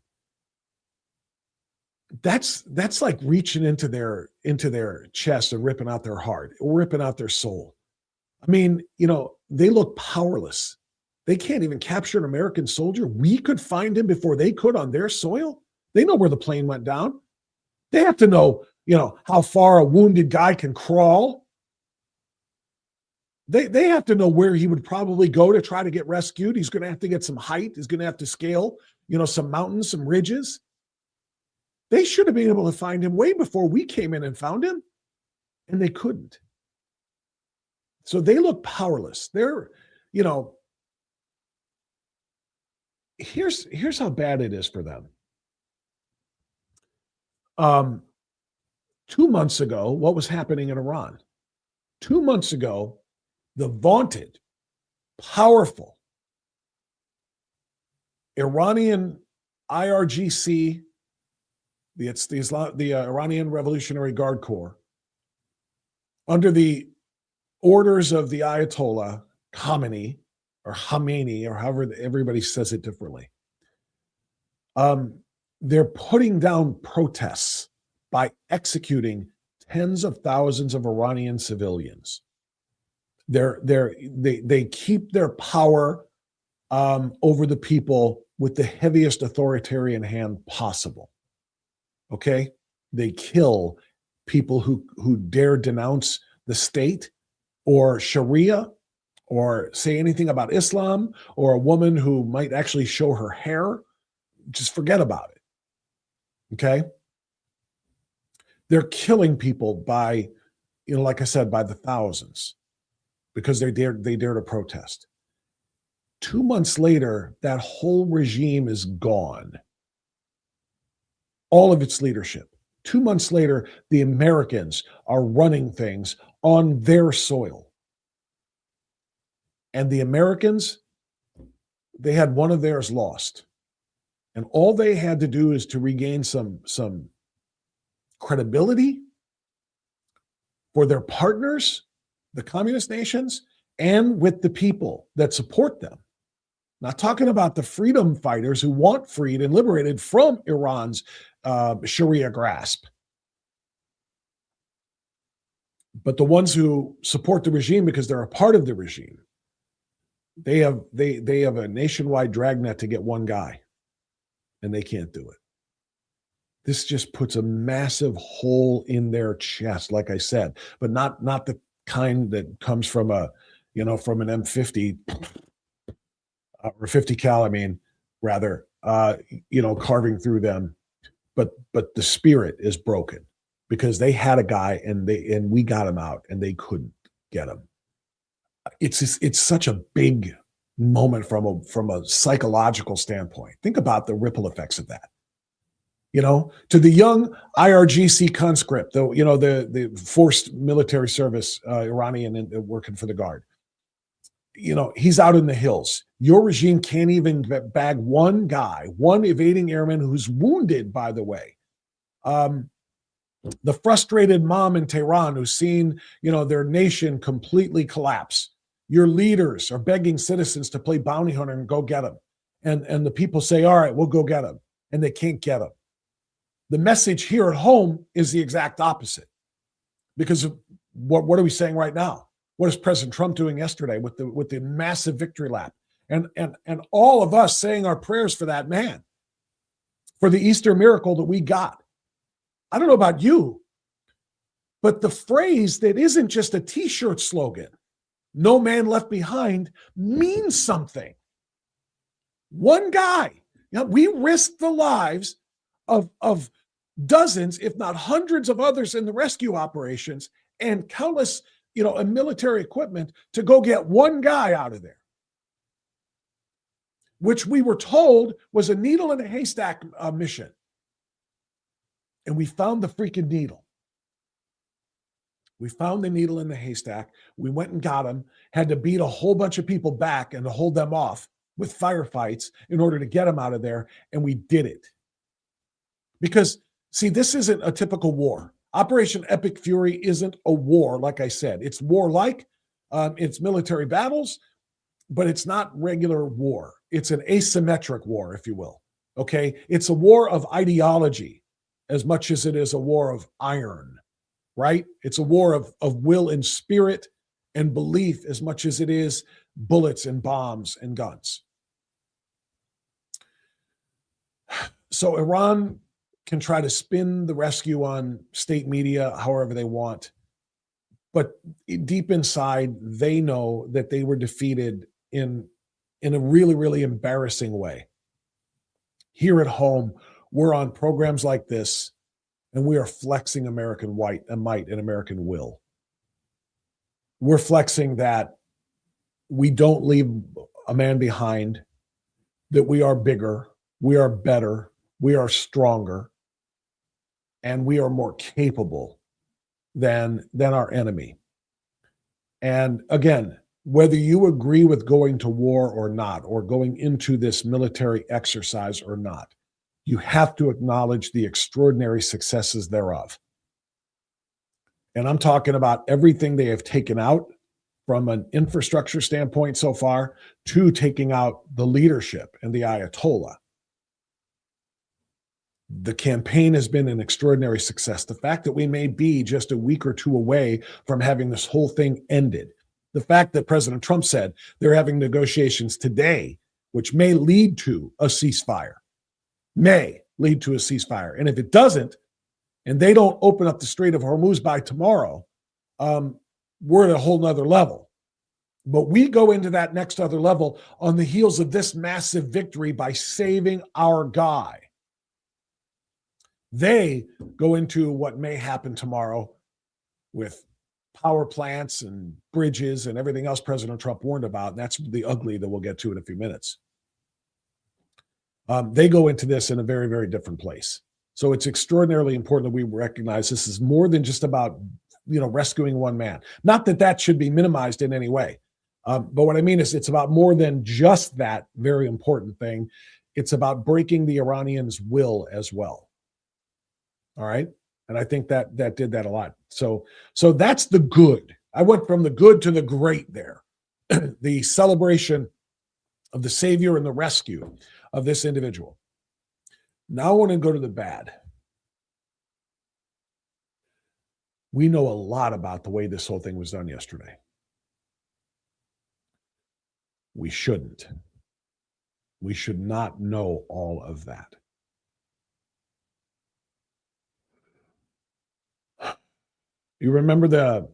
That's like reaching into their chest and ripping out their heart, ripping out their soul. I mean, they look powerless. They can't even capture an American soldier. We could find him before they could on their soil. They know where the plane went down. They have to know, how far a wounded guy can crawl. They have to know where he would probably go to try to get rescued. He's going to have to get some height. He's going to have to scale, some mountains, some ridges. They should have been able to find him way before we came in and found him, and they couldn't. So they look powerless. They're, here's how bad it is for them. 2 months ago, what was happening in Iran? 2 months ago, the vaunted, powerful Iranian IRGC, the Iranian Revolutionary Guard Corps, under the orders of the Ayatollah Khamenei, or however everybody says it differently, they're putting down protests by executing tens of thousands of Iranian civilians. They keep their power over the people with the heaviest authoritarian hand possible. Okay, they kill people who dare denounce the state or Sharia or say anything about Islam, or a woman who might actually show her hair. Just forget about it. Okay, they're killing people by, like I said, by the thousands, because they dare to protest. 2 months later, that whole regime is gone. All of its leadership. 2 months later, the Americans are running things on their soil. And the Americans, they had one of theirs lost. And all they had to do is to regain some credibility for their partners, the communist nations, and with the people that support them. Not talking about the freedom fighters who want freed and liberated from Iran's Sharia grasp, but the ones who support the regime because they're a part of the regime. They have a nationwide dragnet to get one guy, and they can't do it. This just puts a massive hole in their chest, like I said, but not the kind that comes from from an M50 or 50 cal. I mean, rather, carving through them. But the spirit is broken because they had a guy and we got him out and they couldn't get him. It's such a big moment from a psychological standpoint. Think about the ripple effects of that. To the young IRGC conscript, the forced military service Iranian and working for the Guard. He's out in the hills. Your regime can't even bag one guy, one evading airman who's wounded, by the way. The frustrated mom in Tehran who's seen, their nation completely collapse. Your leaders are begging citizens to play bounty hunter and go get them. And the people say, all right, we'll go get them. And they can't get them. The message here at home is the exact opposite. Because of what are we saying right now? What is President Trump doing yesterday with the massive victory lap? And all of us saying our prayers for that man, for the Easter miracle that we got. I don't know about you, but the phrase that isn't just a t-shirt slogan, no man left behind means something. One guy. We risked the lives of dozens, if not hundreds of others in the rescue operations and countless, military equipment to go get one guy out of there, which we were told was a needle in a haystack mission. And we found the freaking needle. We found the needle in the haystack. We went and got him, had to beat a whole bunch of people back and to hold them off with firefights in order to get him out of there. And we did it. Because, see, this isn't a typical war. Operation Epic Fury isn't a war, like I said. It's warlike. It's military battles, but it's not regular war. It's an asymmetric war, if you will. Okay? It's a war of ideology as much as it is a war of iron, right? It's a war of will and spirit and belief as much as it is bullets and bombs and guns. So Iran can try to spin the rescue on state media however they want. But deep inside, they know that they were defeated in a really, really embarrassing way. Here at home, we're on programs like this, and we are flexing American might and American will. We're flexing that we don't leave a man behind, that we are bigger, we are better, we are stronger, and we are more capable than our enemy. And again, whether you agree with going to war or not, or going into this military exercise or not, you have to acknowledge the extraordinary successes thereof. And I'm talking about everything they have taken out from an infrastructure standpoint so far to taking out the leadership and the Ayatollah. The campaign has been an extraordinary success. The fact that we may be just a week or two away from having this whole thing ended. The fact that President Trump said they're having negotiations today, which may lead to a ceasefire. May lead to a ceasefire. And if it doesn't, and they don't open up the Strait of Hormuz by tomorrow, we're at a whole nother level. But we go into that next other level on the heels of this massive victory by saving our guy. They go into what may happen tomorrow with power plants and bridges and everything else President Trump warned about. And that's the ugly that we'll get to in a few minutes. They go into this in a very, very different place. So it's extraordinarily important that we recognize this is more than just about, rescuing one man. Not that that should be minimized in any way. But what I mean is it's about more than just that very important thing. It's about breaking the Iranians' will as well. All right. And I think that did that a lot. So that's the good. I went from the good to the great there. The celebration of the savior and the rescue of this individual. Now I want to go to the bad. We know a lot about the way this whole thing was done yesterday. We shouldn't. We should not know all of that. You remember the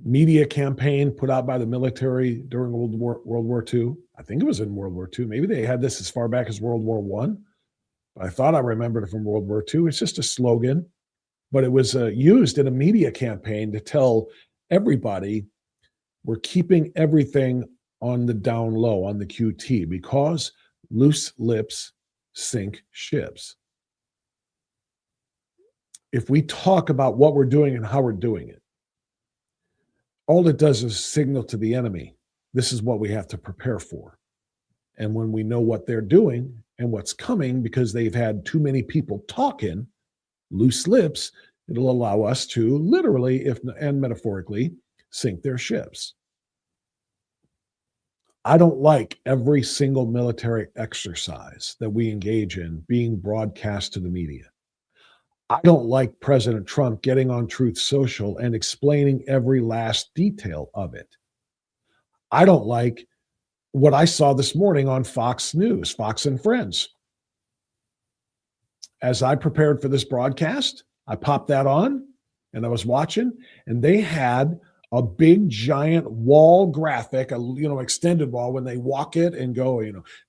media campaign put out by the military during World War II? I think it was in World War II. Maybe they had this as far back as World War I. I thought I remembered it from World War II. It's just a slogan, but it was used in a media campaign to tell everybody we're keeping everything on the down low, on the QT, because loose lips sink ships. If we talk about what we're doing and how we're doing it, all it does is signal to the enemy, this is what we have to prepare for. And when we know what they're doing and what's coming, because they've had too many people talking, loose lips, it'll allow us to literally, and metaphorically, sink their ships. I don't like every single military exercise that we engage in being broadcast to the media. I don't like President Trump getting on Truth Social and explaining every last detail of it. I don't like what I saw this morning on Fox News, Fox and Friends. As I prepared for this broadcast, I popped that on, and I was watching, and they had a big giant wall graphic, extended wall when they walk it and go,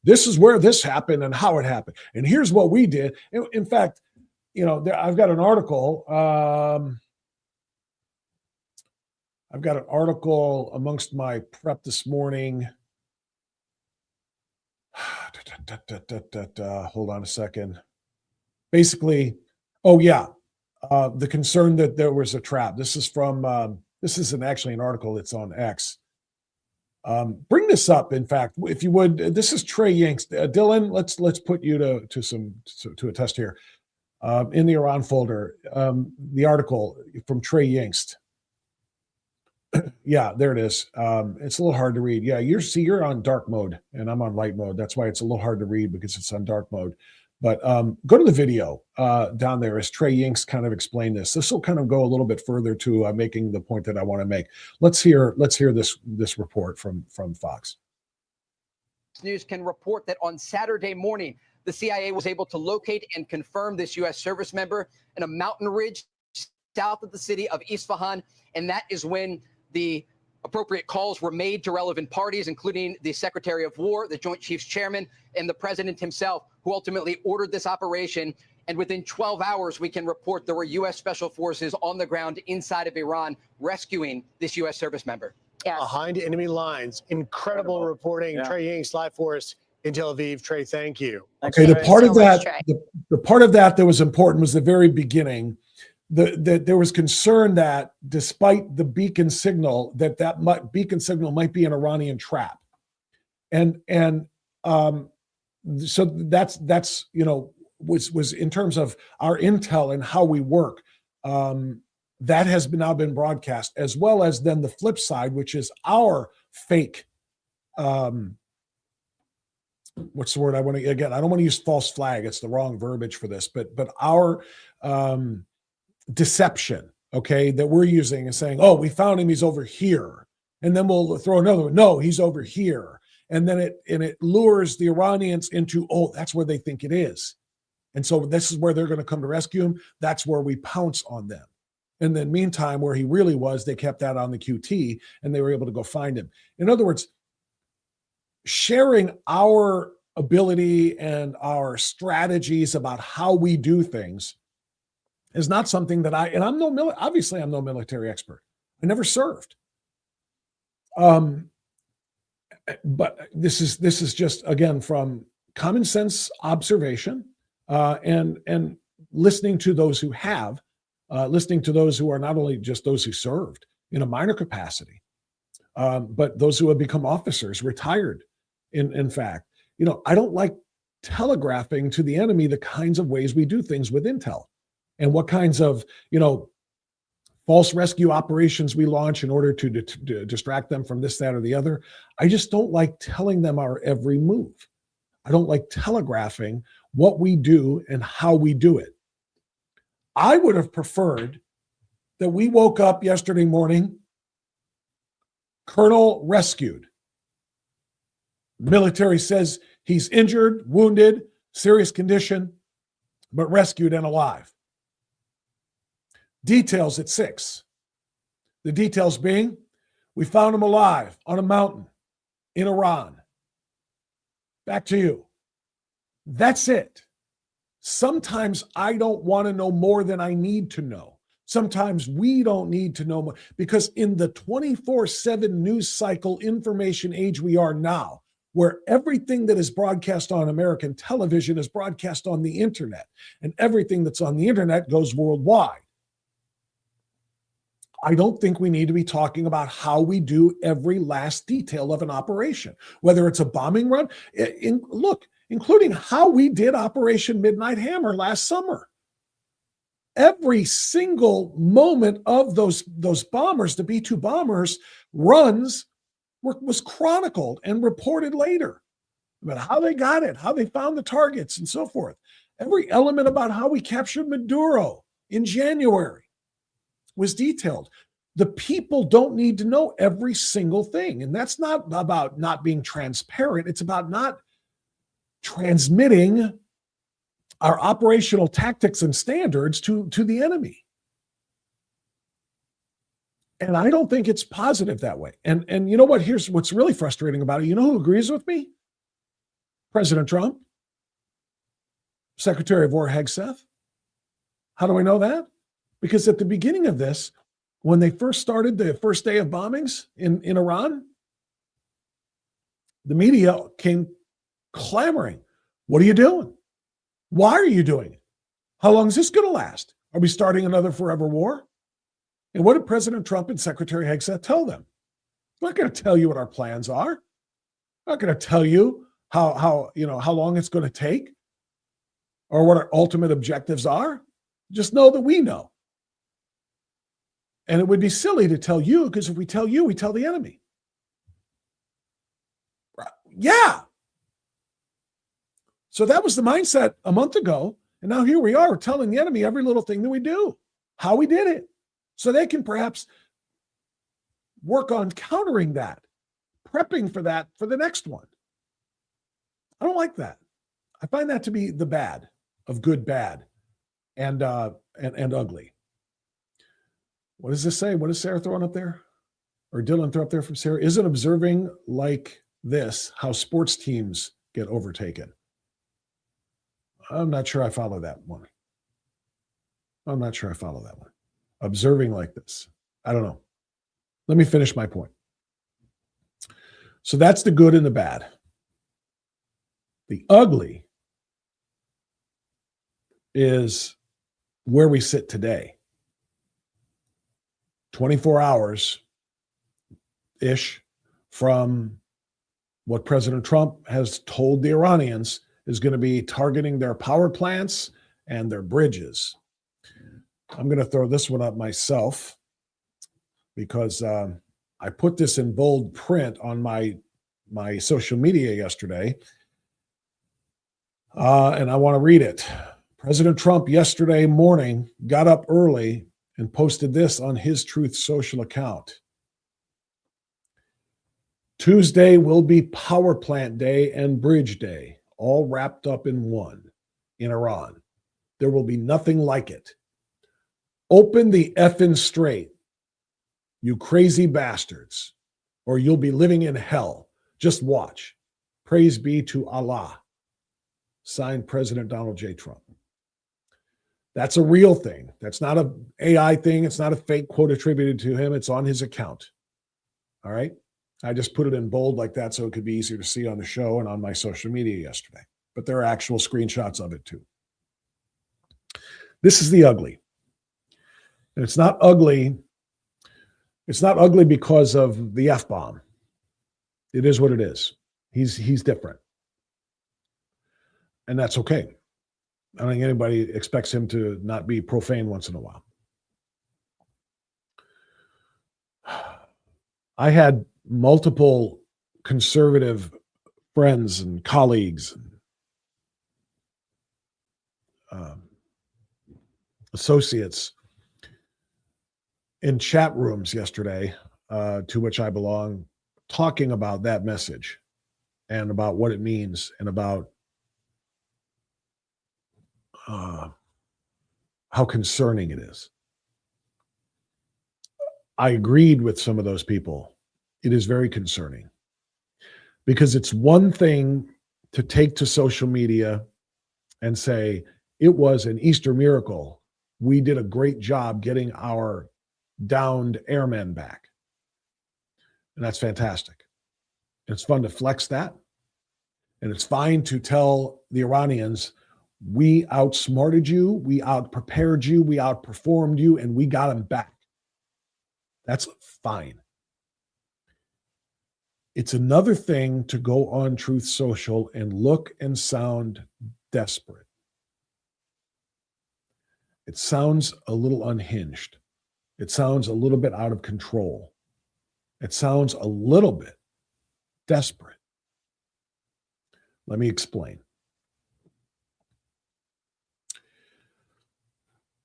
this is where this happened and how it happened. And here's what we did. In fact, I've got an article. I've got an article amongst my prep this morning. Hold on a second. Basically, the concern that there was a trap. This is from, this isn't actually an article, it's on X. Bring this up, in fact, if you would. This is Trey Yingst. Dylan, let's put you to a test here. In the Iran folder, the article from Trey Yingst. Yeah, there it is. It's a little hard to read. Yeah, you're on dark mode and I'm on light mode. That's why it's a little hard to read, because it's on dark mode. But go to the video down there as Trey Yingst kind of explained this. This will kind of go a little bit further to making the point that I want to make. Let's hear this report from Fox. News can report that on Saturday morning, the CIA was able to locate and confirm this U.S. service member in a mountain ridge south of the city of Isfahan, and that is when the appropriate calls were made to relevant parties, including the Secretary of War, the Joint Chiefs Chairman, and the President himself, who ultimately ordered this operation. And within 12 hours, we can report there were U.S. Special Forces on the ground inside of Iran rescuing this U.S. service member. Yes. Behind enemy lines. Incredible reporting. Yeah. Trey Yingst, live for us in Tel Aviv. Trey, thank you. Okay, the part of that was important was the very beginning. There was concern that despite the beacon signal, that beacon signal might be an Iranian trap, and so that's was in terms of our intel and how we work. That has now been broadcast, as well as then the flip side, which is our fake. What's the word I want to again? I don't want to use false flag. It's the wrong verbiage for this, but our deception, okay, that we're using and saying, oh, we found him, he's over here. And then we'll throw another one. No, he's over here. And then it lures the Iranians into, oh, that's where they think it is. And so this is where they're going to come to rescue him. That's where we pounce on them. And then meantime, where he really was, they kept that on the QT and they were able to go find him. In other words, sharing our ability and our strategies about how we do things is not something that obviously I'm no military expert. I never served. But this is just, again, from common sense observation and listening to those who have, listening to those who are not only just those who served in a minor capacity, but those who have become officers, retired, in fact. I don't like telegraphing to the enemy the kinds of ways we do things with intel. And what kinds of, false rescue operations we launch in order to distract them from this, that, or the other. I just don't like telling them our every move. I don't like telegraphing what we do and how we do it. I would have preferred that we woke up yesterday morning, Colonel rescued. Military says he's injured, wounded, serious condition, but rescued and alive. Details at 6. The details being, we found him alive on a mountain in Iran. Back to you. That's it. Sometimes I don't want to know more than I need to know. Sometimes we don't need to know more, because in the 24/7 news cycle information age we are now, where everything that is broadcast on American television is broadcast on the internet, and everything that's on the internet goes worldwide. I don't think we need to be talking about how we do every last detail of an operation, whether it's a bombing run, including how we did Operation Midnight Hammer last summer. Every single moment of those bombers, the B-2 bombers runs, was chronicled and reported later about how they got it, how they found the targets, and so forth. Every element about how we captured Maduro in January was detailed. The people don't need to know every single thing. And that's not about not being transparent. It's about not transmitting our operational tactics and standards to the enemy. And I don't think it's positive that way. And you know what? Here's what's really frustrating about it. You know who agrees with me? President Trump, Secretary of War Hegseth. How do I know that? Because at the beginning of this, when they first started the first day of bombings in Iran, the media came clamoring. What are you doing? Why are you doing it? How long is this going to last? Are we starting another forever war? And what did President Trump and Secretary Hegseth tell them? I'm not going to tell you what our plans are. I'm not going to tell you how long it's going to take or what our ultimate objectives are. Just know that we know. And it would be silly to tell you, because if we tell you, we tell the enemy. Yeah. So that was the mindset a month ago. And now here we are telling the enemy every little thing that we do, how we did it. So they can perhaps work on countering that, prepping for that for the next one. I don't like that. I find that to be the bad of good, bad, and ugly. What does this say? What is Sarah throwing up there? Or Dylan throw up there from Sarah? Isn't observing like this how sports teams get overtaken? I'm not sure I follow that one. Observing like this. I don't know. Let me finish my point. So that's the good and the bad. The ugly is where we sit today. 24 hours-ish from what President Trump has told the Iranians is going to be targeting their power plants and their bridges. I'm going to throw this one up myself because I put this in bold print on my social media yesterday, and I want to read it. President Trump yesterday morning got up early and posted this on his Truth Social account. Tuesday will be Power Plant Day and Bridge Day, all wrapped up in one in Iran. There will be nothing like it. Open the effing straight, you crazy bastards, or you'll be living in hell. Just watch. Praise be to Allah. Signed, President Donald J. Trump. That's a real thing. That's not an AI thing. It's not a fake quote attributed to him. It's on his account. All right? I just put it in bold like that so it could be easier to see on the show and on my social media yesterday. But there are actual screenshots of it too. This is the ugly. And it's not ugly. It's not ugly because of the F-bomb. It is what it is. He's different. And that's okay. I don't think anybody expects him to not be profane once in a while. I had multiple conservative friends and colleagues, associates in chat rooms yesterday, to which I belong, talking about that message and about what it means and about how concerning it is. I agreed with some of those people. It is very concerning because it's one thing to take to social media and say, it was an Easter miracle. We did a great job getting our downed airmen back. And that's fantastic. It's fun to flex that. And it's fine to tell the Iranians, we outsmarted you, we outprepared you, we outperformed you, and we got them back. That's fine. It's another thing to go on Truth Social and look and sound desperate. It sounds a little unhinged. It sounds a little bit out of control. It sounds a little bit desperate. Let me explain.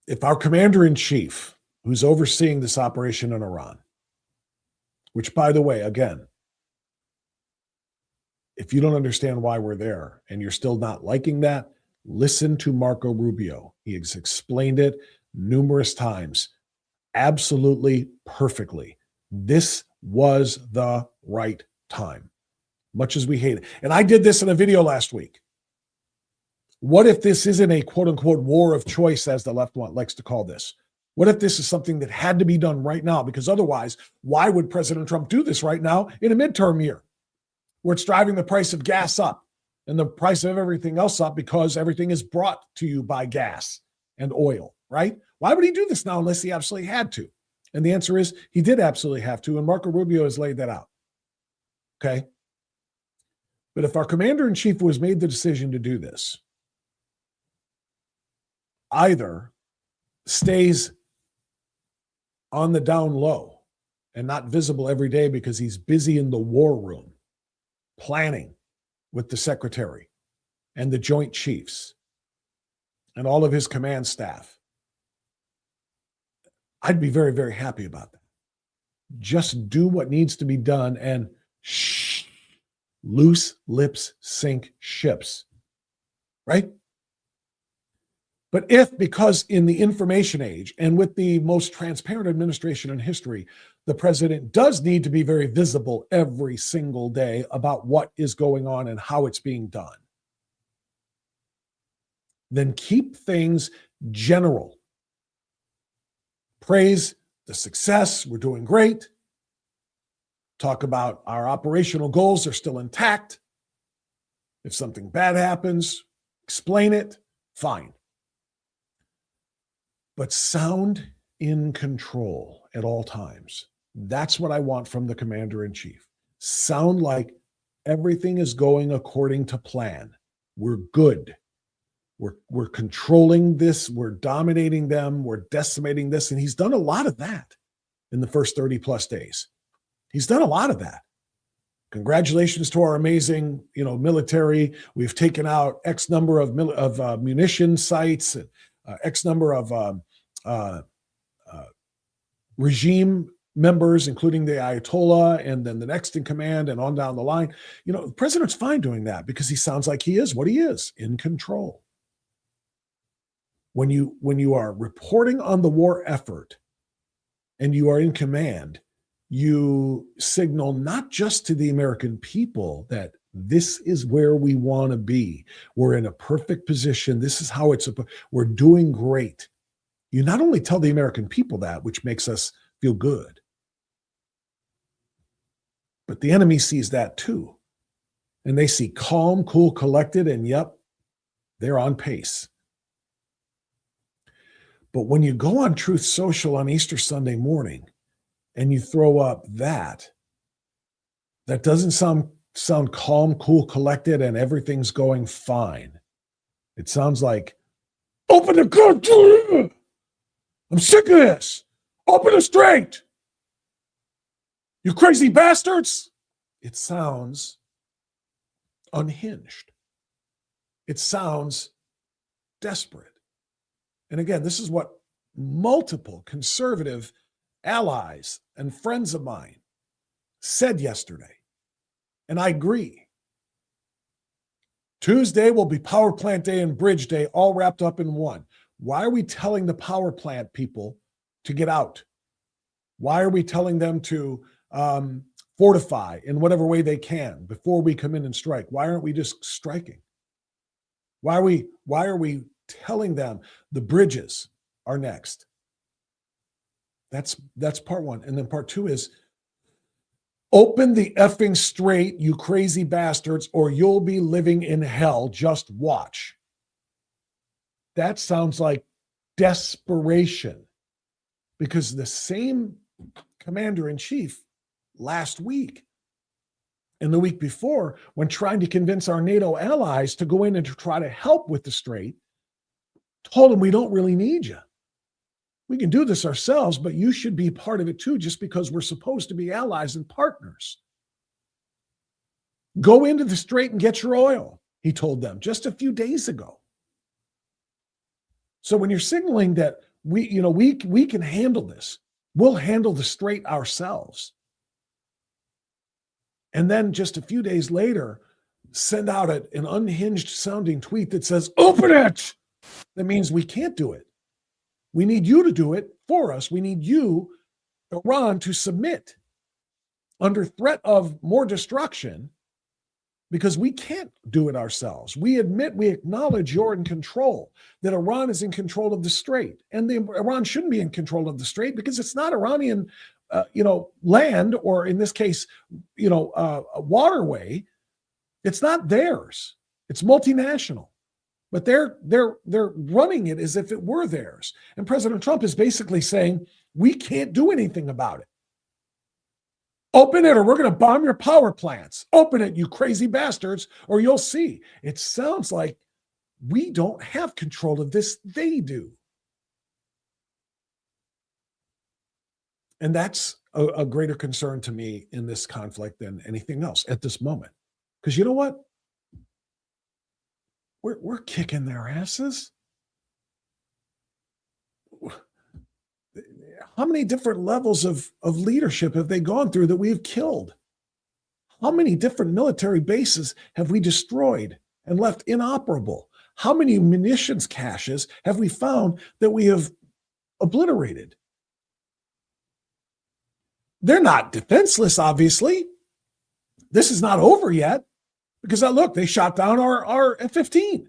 If our commander-in-chief, who's overseeing this operation in Iran, which, by the way, again, if you don't understand why we're there and you're still not liking that, listen to Marco Rubio. He has explained it numerous times. absolutely perfectly. This was the right time, much as we hate it. And I did this in a video last week. What if this isn't a quote unquote war of choice, as the left likes to call this? What if this is something that had to be done right now? Because otherwise, why would President Trump do this right now in a midterm year where it's driving the price of gas up and the price of everything else up because everything is brought to you by gas and oil, right? Why would he do this now unless he absolutely had to? And the answer is he did absolutely have to, and Marco Rubio has laid that out. Okay? But if our commander-in-chief was made the decision to do this, either stays on the down low and not visible every day because he's busy in the war room planning with the secretary and the joint chiefs and all of his command staff, I'd be very, very happy about that. Just do what needs to be done and shh, loose lips sink ships, right? But if, because in the information age and with the most transparent administration in history, the president does need to be very visible every single day about what is going on and how it's being done, then keep things general. Praise the success. We're doing great. Talk about our operational goals are still intact. If something bad happens, explain it. Fine. But sound in control at all times. That's what I want from the commander-in-chief. Sound like everything is going according to plan. We're good. We're controlling this. We're dominating them. We're decimating this. And he's done a lot of that in the first 30 plus days. He's done a lot of that. Congratulations to our amazing, military. We've taken out X number of munition sites, X number of regime members, including the Ayatollah and then the next in command and on down the line. The president's fine doing that because he sounds like he is what he is, in control. When you are reporting on the war effort and you are in command, you signal not just to the American people that this is where we want to be. We're in a perfect position. This is how we're doing great. You not only tell the American people that, which makes us feel good, but the enemy sees that too. And they see calm, cool, collected, and yep, they're on pace. But when you go on Truth Social on Easter Sunday morning and you throw up that doesn't sound calm, cool, collected, and everything's going fine. It sounds like, open the country! I'm sick of this. Open the strait. You crazy bastards. It sounds unhinged. It sounds desperate. And again, this is what multiple conservative allies and friends of mine said yesterday. And I agree. Tuesday will be power plant day and bridge day all wrapped up in one. Why are we telling the power plant people to get out? Why are we telling them to fortify in whatever way they can before we come in and strike? Why aren't we just striking? Why are we telling them the bridges are next? That's part one. And then part two is open the effing strait, you crazy bastards, or you'll be living in hell. Just watch. That sounds like desperation, because the same commander-in-chief last week and the week before, when trying to convince our NATO allies to go in and to try to help with the strait, told them we don't really need you. We can do this ourselves, but you should be part of it too, just because we're supposed to be allies and partners. Go into the strait and get your oil, he told them just a few days ago. So when you're signaling that we can handle this, we'll handle the strait ourselves. And then just a few days later, send out an unhinged sounding tweet that says, open it. That means we can't do it. We need you to do it for us. We need you, Iran, to submit under threat of more destruction, because we can't do it ourselves. We acknowledge you're in control, that Iran is in control of the Strait. And Iran shouldn't be in control of the Strait because it's not Iranian, land, or in this case, a waterway. It's not theirs. It's multinational. But they're running it as if it were theirs. And President Trump is basically saying, we can't do anything about it. Open it or we're going to bomb your power plants. Open it, you crazy bastards, or you'll see. It sounds like we don't have control of this. They do. And that's a greater concern to me in this conflict than anything else at this moment. Because you know what? We're kicking their asses. How many different levels of leadership have they gone through that we've killed? How many different military bases have we destroyed and left inoperable? How many munitions caches have we found that we have obliterated? They're not defenseless, obviously. This is not over yet, because look, they shot down our F-15.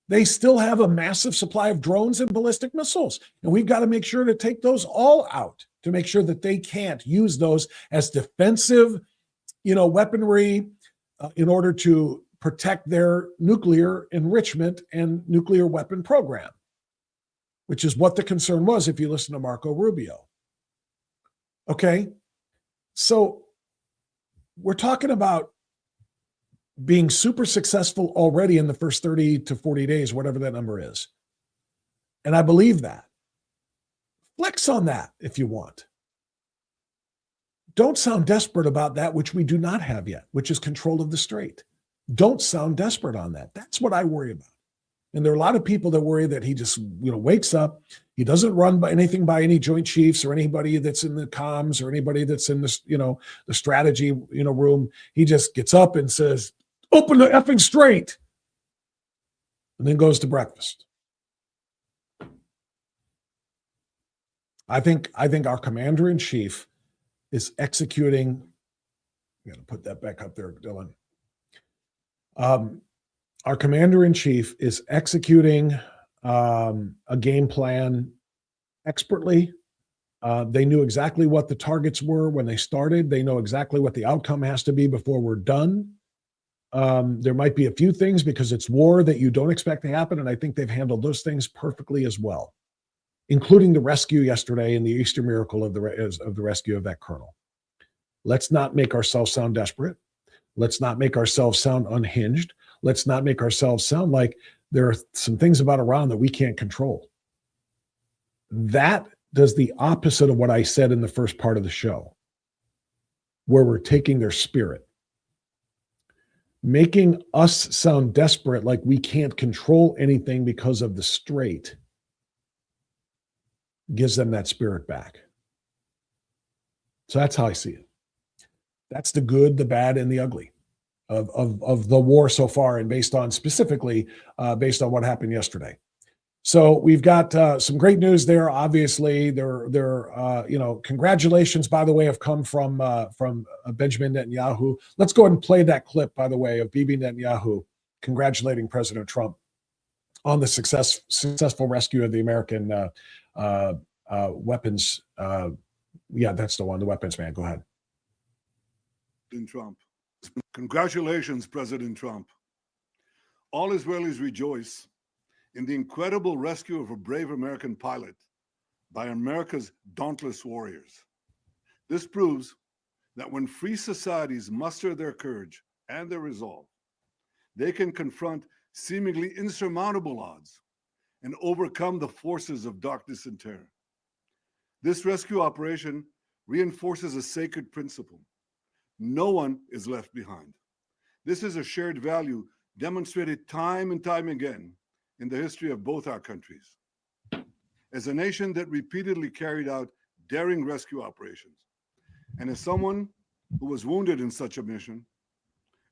They still have a massive supply of drones and ballistic missiles. And we've got to make sure to take those all out to make sure that they can't use those as defensive, weaponry in order to protect their nuclear enrichment and nuclear weapon program, which is what the concern was if you listen to Marco Rubio. Okay, so we're talking about being super successful already in the first 30 to 40 days, whatever that number is. And I believe that. Flex on that if you want. Don't sound desperate about that, which we do not have yet, which is control of the Strait. Don't sound desperate on that. That's what I worry about. And there are a lot of people that worry that he just, wakes up. He doesn't run by any Joint Chiefs or anybody that's in the comms or anybody that's in this, the strategy, room. He just gets up and says, open the effing Strait, and then goes to breakfast. I think our commander-in-chief is executing. I'm going to put that back up there, Dylan. Our commander-in-chief is executing a game plan expertly. They knew exactly what the targets were when they started. They know exactly what the outcome has to be before we're done. There might be a few things because it's war that you don't expect to happen, and I think they've handled those things perfectly as well, including the rescue yesterday and the Easter miracle of the rescue of that colonel. Let's not make ourselves sound desperate. Let's not make ourselves sound unhinged. Let's not make ourselves sound like there are some things about Iran that we can't control. That does the opposite of what I said in the first part of the show, where we're taking their spirit. Making us sound desperate, like we can't control anything because of the Strait, gives them that spirit back. So that's how I see it. That's the good, the bad, and the ugly of the war so far, and based on what happened yesterday. So we've got some great news there. Obviously, congratulations, by the way, have come from Benjamin Netanyahu. Let's go ahead and play that clip, by the way, of Bibi Netanyahu congratulating President Trump on the successful rescue of the American weapons. That's the one, the weapons man. Go ahead. Trump. Congratulations, President Trump. All Israelis rejoice in the incredible rescue of a brave American pilot by America's dauntless warriors. This proves that when free societies muster their courage and their resolve, they can confront seemingly insurmountable odds and overcome the forces of darkness and terror. This rescue operation reinforces a sacred principle. No one is left behind. This is a shared value demonstrated time and time again in the history of both our countries. As a nation that repeatedly carried out daring rescue operations, and as someone who was wounded in such a mission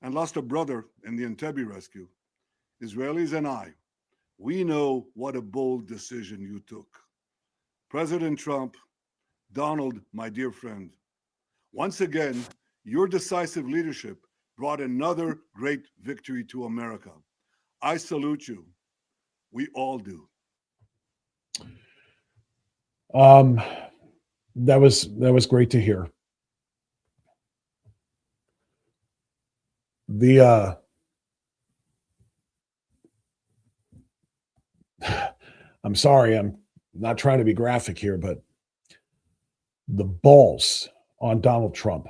and lost a brother in the Entebbe rescue, Israelis and I, we know what a bold decision you took. President Trump, Donald, my dear friend, once again, your decisive leadership brought another great victory to America. I salute you. We all do. That was great to hear. I'm sorry, I'm not trying to be graphic here, but the balls on Donald Trump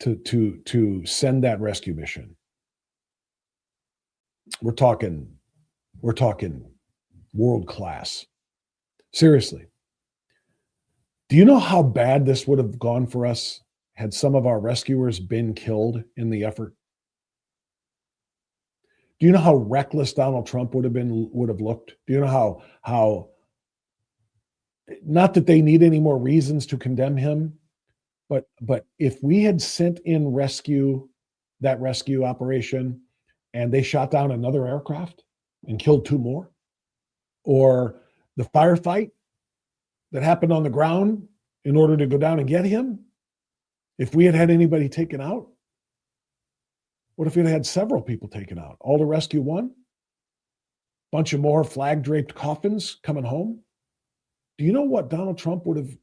to send that rescue mission. We're talking world class. Seriously. Do you know how bad this would have gone for us had some of our rescuers been killed in the effort? Do you know how reckless Donald Trump would have looked? Do you know how not that they need any more reasons to condemn him, but if we had sent in that rescue operation and they shot down another aircraft and killed 2 more, or the firefight that happened on the ground in order to go down and get him, if we had anybody taken out, what if we had several people taken out, all to rescue one? Bunch of more flag-draped coffins coming home? Do you know what Donald Trump would have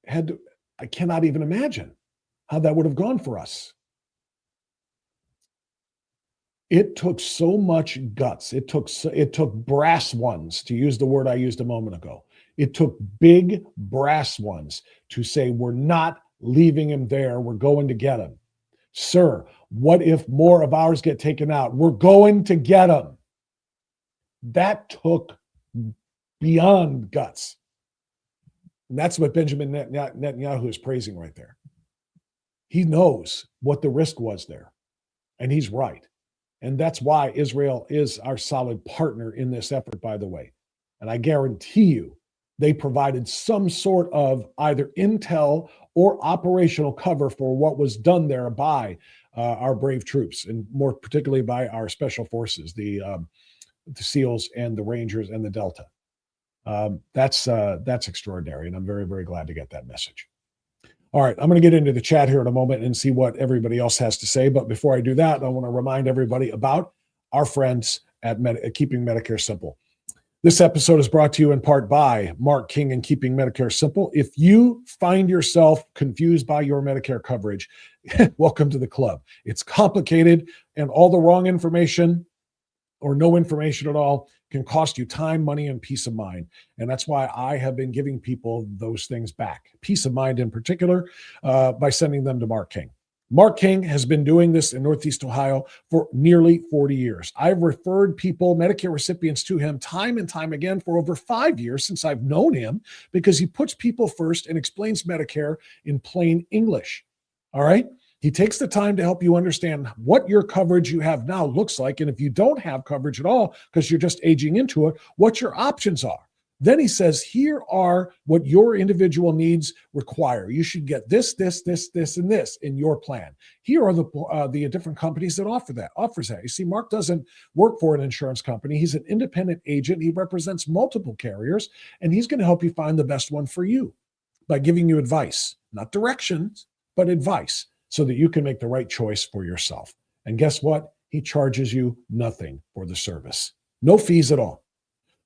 had to? I cannot even imagine how that would have gone for us. It took so much guts. It took brass ones, to use the word I used a moment ago. It took big brass ones to say, we're not leaving him there. We're going to get him. Sir, what if more of ours get taken out? We're going to get him. That took beyond guts. And that's what Benjamin Netanyahu is praising right there. He knows what the risk was there, and he's right. And that's why Israel is our solid partner in this effort, by the way. And I guarantee you, they provided some sort of either intel or operational cover for what was done there by our brave troops, and more particularly by our special forces, the SEALs and the Rangers and the Delta. That's extraordinary, and I'm very, very glad to get that message. All right, I'm going to get into the chat here in a moment and see what everybody else has to say. But before I do that, I want to remind everybody about our friends at Keeping Medicare Simple. This episode is brought to you in part by Mark King and Keeping Medicare Simple. If you find yourself confused by your Medicare coverage, welcome to the club. It's complicated, and all the wrong information or no information at all can cost you time, money, and peace of mind. And that's why I have been giving people those things back, peace of mind in particular, by sending them to Mark King. Mark King has been doing this in Northeast Ohio for nearly 40 years. I've referred people, Medicare recipients, to him time and time again for over 5 years since I've known him, because he puts people first and explains Medicare in plain English. All right? He takes the time to help you understand what your coverage you have now looks like. And if you don't have coverage at all because you're just aging into it, what your options are. Then he says, here are what your individual needs require. You should get this, this, this, this, and this in your plan. Here are the different companies that offers that. You see, Mark doesn't work for an insurance company. He's an independent agent. He represents multiple carriers, and he's going to help you find the best one for you by giving you advice, not directions, but advice, so that you can make the right choice for yourself. And guess what? He charges you nothing for the service. No fees at all.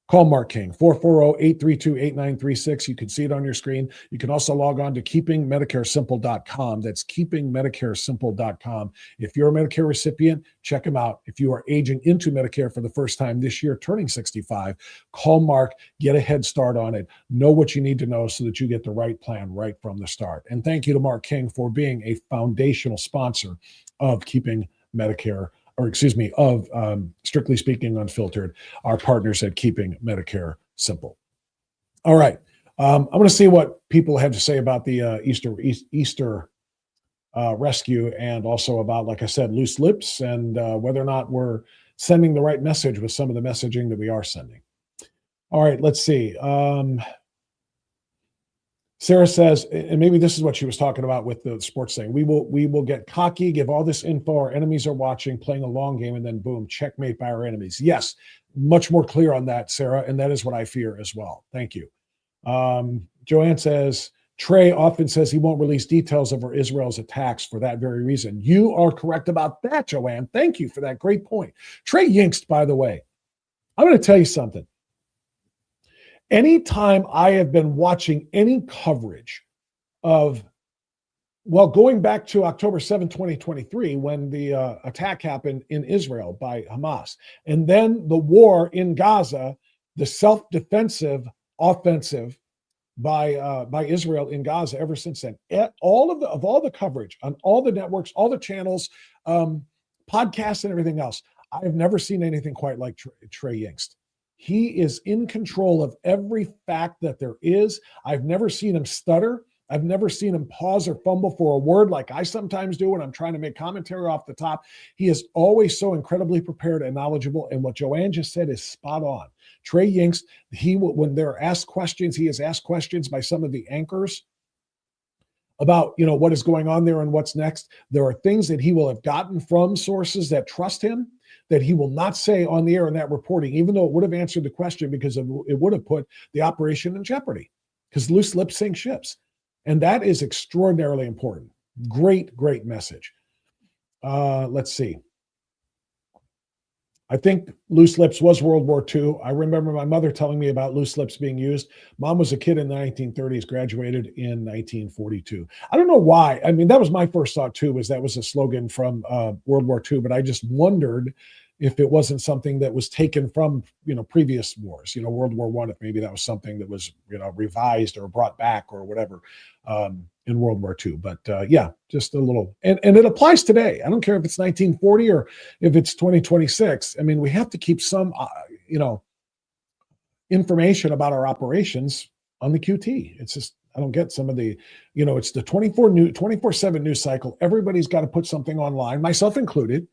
Call Mark King, 440-832-8936. You can see it on your screen. You can also log on to keepingmedicaresimple.com. That's keepingmedicaresimple.com. If you're a Medicare recipient, check him out. If you are aging into Medicare for the first time this year, turning 65, call Mark, get a head start on it. Know what you need to know so that you get the right plan right from the start. And thank you to Mark King for being a foundational sponsor of Keeping Medicare, of Strictly Speaking Unfiltered, our partners at Keeping Medicare Simple. All right. I'm going to see what people have to say about the Easter rescue, and also about, like I said, loose lips, and whether or not we're sending the right message with some of the messaging that we are sending. All right, let's see. Sarah says, and maybe this is what she was talking about with the sports thing. We will get cocky, give all this info. Our enemies are watching, playing a long game, and then boom, checkmate by our enemies. Yes, much more clear on that, Sarah, and that is what I fear as well. Thank you. Joanne says, Trey often says he won't release details of Israel's attacks for that very reason. You are correct about that, Joanne. Thank you for that great point. Trey Yingst, by the way, I'm going to tell you something. Anytime I have been watching any coverage of, well, going back to October 7, 2023, when the attack happened in Israel by Hamas, and then the war in Gaza, the self-defensive offensive by Israel in Gaza ever since then. All the coverage on all the networks, all the channels, podcasts, and everything else, I have never seen anything quite like Trey Yingst. He is in control of every fact that there is. I've never seen him stutter. I've never seen him pause or fumble for a word like I sometimes do when I'm trying to make commentary off the top. He is always so incredibly prepared and knowledgeable. And what Joanne just said is spot on. Trey Yingst, when they're asked questions, he is asked questions by some of the anchors about, what is going on there and what's next. There are things that he will have gotten from sources that trust him that he will not say on the air in that reporting, even though it would have answered the question, because it would have put the operation in jeopardy, because loose lips sink ships. And that is extraordinarily important. Great, great message. Let's see. I think loose lips was World War II. I remember my mother telling me about loose lips being used. Mom was a kid in the 1930s, graduated in 1942. I don't know why. I mean, that was my first thought too, was that was a slogan from World War II, but I just wondered if it wasn't something that was taken from, previous wars, World War I, if maybe that was something that was, revised or brought back or whatever in World War II. But yeah, just a little, and it applies today. I don't care if it's 1940 or if it's 2026. I mean, we have to keep some, information about our operations on the QT. It's just, I don't get some of the, it's the 24/7 news cycle. Everybody's got to put something online, myself included.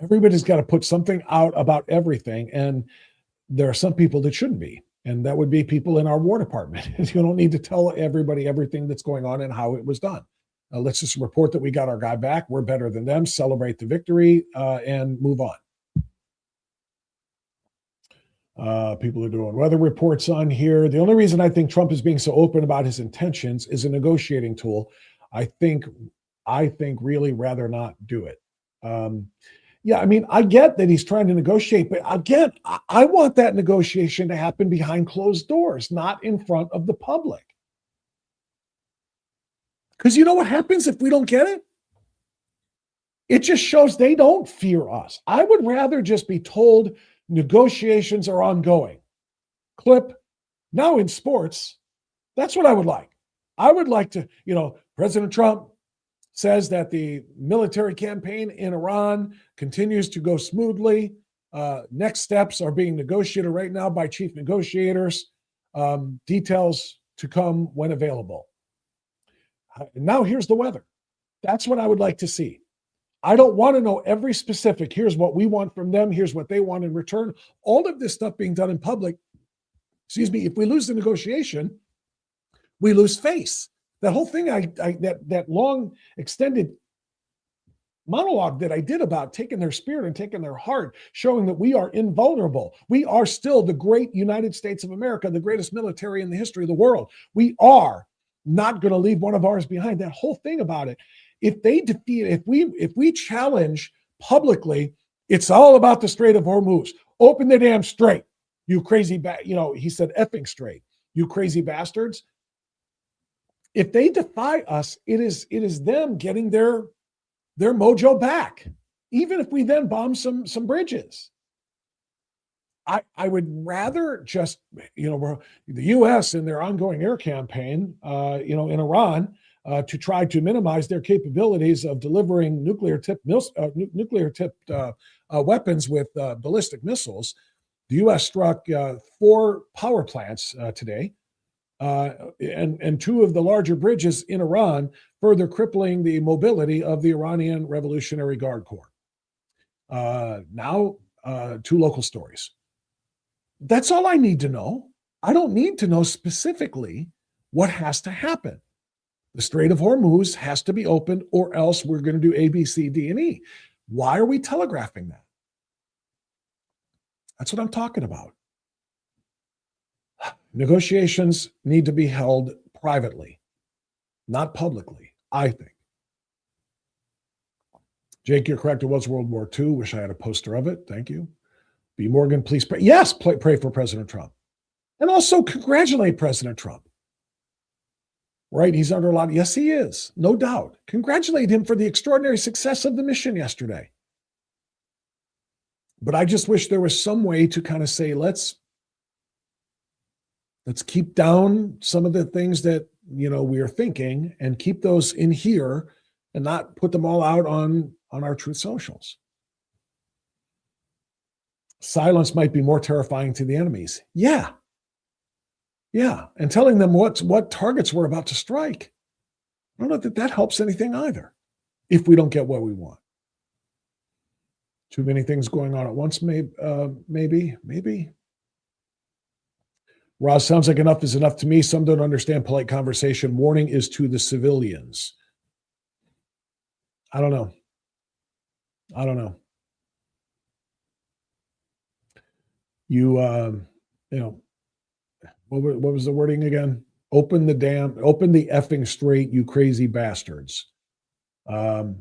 Everybody's got to put something out about everything. And there are some people that shouldn't be. And that would be people in our War Department. You don't need to tell everybody everything that's going on and how it was done. Let's just report that we got our guy back. We're better than them. Celebrate the victory and move on. People are doing weather reports on here. The only reason I think Trump is being so open about his intentions is a negotiating tool. I think really rather not do it. Yeah, I mean, I get that he's trying to negotiate, but again, I want that negotiation to happen behind closed doors, not in front of the public. Because you know what happens if we don't get it? It just shows they don't fear us. I would rather just be told negotiations are ongoing. Clip. Now in sports, that's what I would like. I would like to, President Trump says that the military campaign in Iran continues to go smoothly. Next steps are being negotiated right now by chief negotiators. Details to come when available. Now here's the weather. That's what I would like to see. I don't want to know every specific. Here's what we want from them. Here's what they want in return. All of this stuff being done in public. Excuse me. If we lose the negotiation, we lose face. That whole thing, that long extended monologue that I did about taking their spirit and taking their heart, showing that we are invulnerable. We are still the great United States of America, the greatest military in the history of the world. We are not going to leave one of ours behind. That whole thing about it. If they defeat, if we challenge publicly, it's all about the Strait of Hormuz. Open the damn strait, you crazy he said effing straight, you crazy bastards. If they defy us, it is them getting their mojo back, even if we then bomb some bridges. I would rather just, the U.S. in their ongoing air campaign, in Iran, to try to minimize their capabilities of delivering nuclear-tipped weapons with ballistic missiles. The U.S. struck 4 power plants today. And 2 of the larger bridges in Iran, further crippling the mobility of the Iranian Revolutionary Guard Corps. Now, 2 local stories. That's all I need to know. I don't need to know specifically what has to happen. The Strait of Hormuz has to be opened, or else we're going to do A, B, C, D, and E. Why are we telegraphing that? That's what I'm talking about. Negotiations need to be held privately, not publicly, I think. Jake, you're correct. It was World War II. Wish I had a poster of it. Thank you. B. Morgan, please pray. Yes, pray for President Trump. And also congratulate President Trump. Right? He's under a lot. Yes, he is. No doubt. Congratulate him for the extraordinary success of the mission yesterday. But I just wish there was some way to kind of say, let's keep down some of the things that, we are thinking and keep those in here and not put them all out on our Truth Socials. Silence might be more terrifying to the enemies. Yeah. And telling them what targets we're about to strike. I don't know that helps anything either if we don't get what we want. Too many things going on at once, maybe. Ross, sounds like enough is enough to me. Some don't understand polite conversation. Warning is to the civilians. I don't know. You, what was the wording again? Open the effing straight, you crazy bastards. Or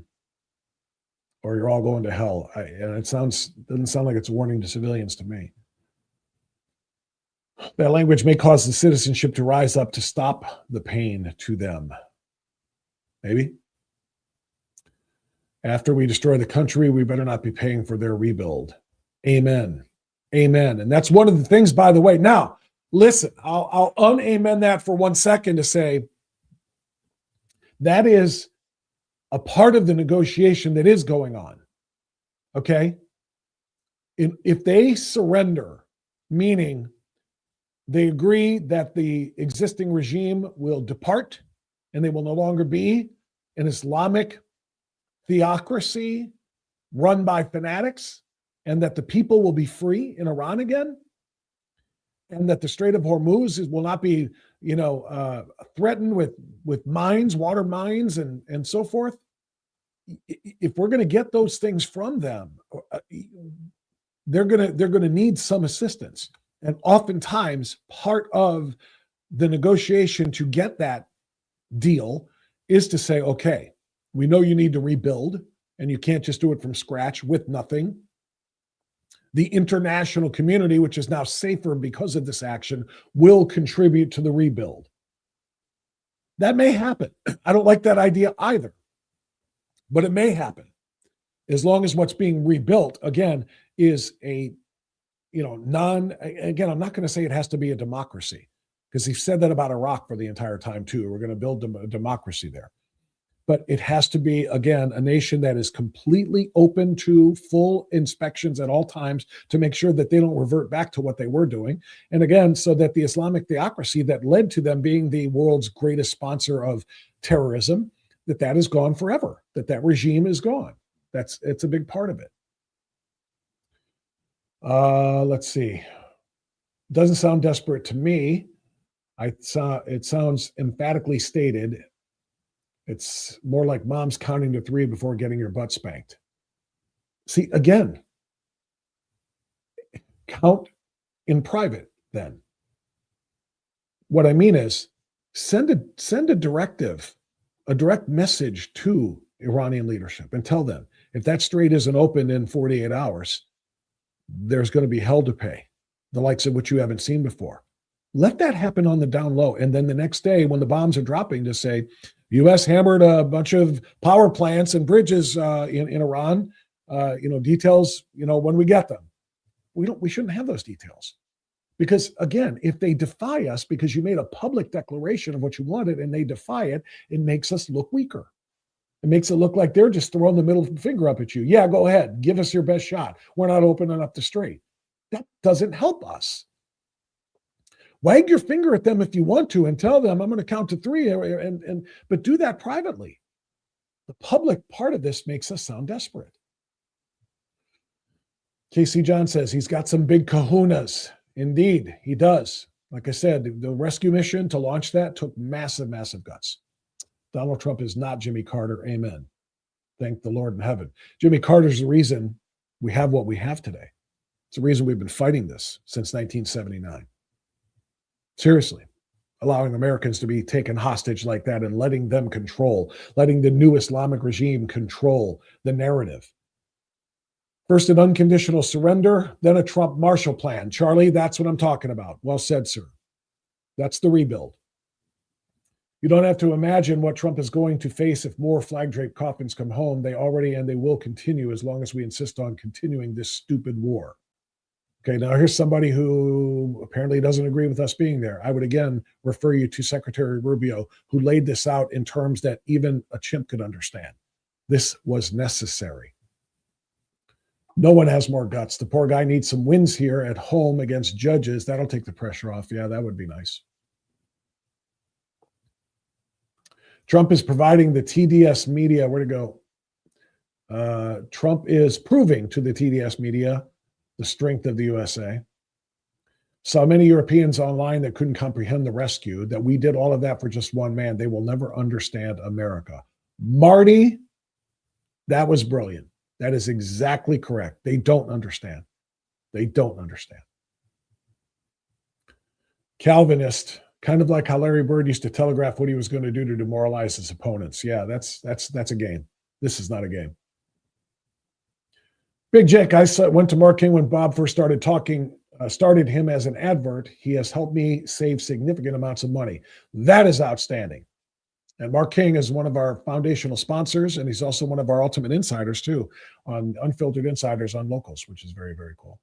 you're all going to hell. And it doesn't sound like it's a warning to civilians to me. That language may cause the citizenship to rise up to stop the pain to them. Maybe. After we destroy the country, we better not be paying for their rebuild. Amen. And that's one of the things, by the way. Now, listen, I'll unamen that for 1 second to say that is a part of the negotiation that is going on. Okay? If they surrender, meaning they agree that the existing regime will depart and they will no longer be an Islamic theocracy run by fanatics, and that the people will be free in Iran again, and that the Strait of Hormuz will not be, threatened with mines, water mines, and so forth. If we're going to get those things from them, they're going to need some assistance. And oftentimes, part of the negotiation to get that deal is to say, okay, we know you need to rebuild, and you can't just do it from scratch with nothing. The international community, which is now safer because of this action, will contribute to the rebuild. That may happen. I don't like that idea either, but it may happen as long as what's being rebuilt, again, is a, again, I'm not going to say it has to be a democracy, because he said that about Iraq for the entire time too. We're going to build a democracy there. But it has to be, again, a nation that is completely open to full inspections at all times to make sure that they don't revert back to what they were doing. And again, so that the Islamic theocracy that led to them being the world's greatest sponsor of terrorism, that is gone forever, that regime is gone. It's a big part of it. Let's see. Doesn't sound desperate to me. It sounds emphatically stated. It's more like mom's counting to 3 before getting your butt spanked. See, again, count in private then. What I mean is send a directive, a direct message to Iranian leadership and tell them, if that strait isn't opened in 48 hours, there's going to be hell to pay, the likes of which you haven't seen before. Let that happen on the down low. And then the next day when the bombs are dropping, to say, U.S. hammered a bunch of power plants and bridges in Iran. Details, when we get them. We shouldn't have those details. Because again, if they defy us because you made a public declaration of what you wanted and they defy it, it makes us look weaker. It makes it look like they're just throwing the middle finger up at you. Yeah, go ahead. Give us your best shot. We're not opening up the strait. That doesn't help us. Wag your finger at them if you want to and tell them, I'm going to count to 3, but do that privately. The public part of this makes us sound desperate. Casey John says he's got some big kahunas. Indeed, he does. Like I said, the rescue mission to launch that took massive, massive guts. Donald Trump is not Jimmy Carter. Amen. Thank the Lord in heaven. Jimmy Carter's the reason we have what we have today. It's the reason we've been fighting this since 1979. Seriously, allowing Americans to be taken hostage like that and letting them control, letting the new Islamic regime control the narrative. First, an unconditional surrender, then a Trump Marshall Plan. Charlie, that's what I'm talking about. Well said, sir. That's the rebuild. You don't have to imagine what Trump is going to face if more flag-draped coffins come home. They already and they will continue as long as we insist on continuing this stupid war. Okay, now here's somebody who apparently doesn't agree with us being there. I would again refer you to Secretary Rubio, who laid this out in terms that even a chimp could understand. This was necessary. No one has more guts. The poor guy needs some wins here at home against judges. That'll take the pressure off. Yeah, that would be nice. Trump is providing the TDS media, where to go? Trump is proving to the TDS media the strength of the USA. Saw many Europeans online that couldn't comprehend the rescue, that we did all of that for just one man. They will never understand America. Marty, that was brilliant. That is exactly correct. They don't understand. They don't understand. Calvinist, kind of like how Larry Bird used to telegraph what he was going to do to demoralize his opponents. Yeah, that's a game. This is not a game. Big Jake, I went to Mark King when Bob first started talking, started him as an advert. He has helped me save significant amounts of money. That is outstanding. And Mark King is one of our foundational sponsors, and he's also one of our ultimate insiders too, on Unfiltered Insiders on Locals, which is very, very cool.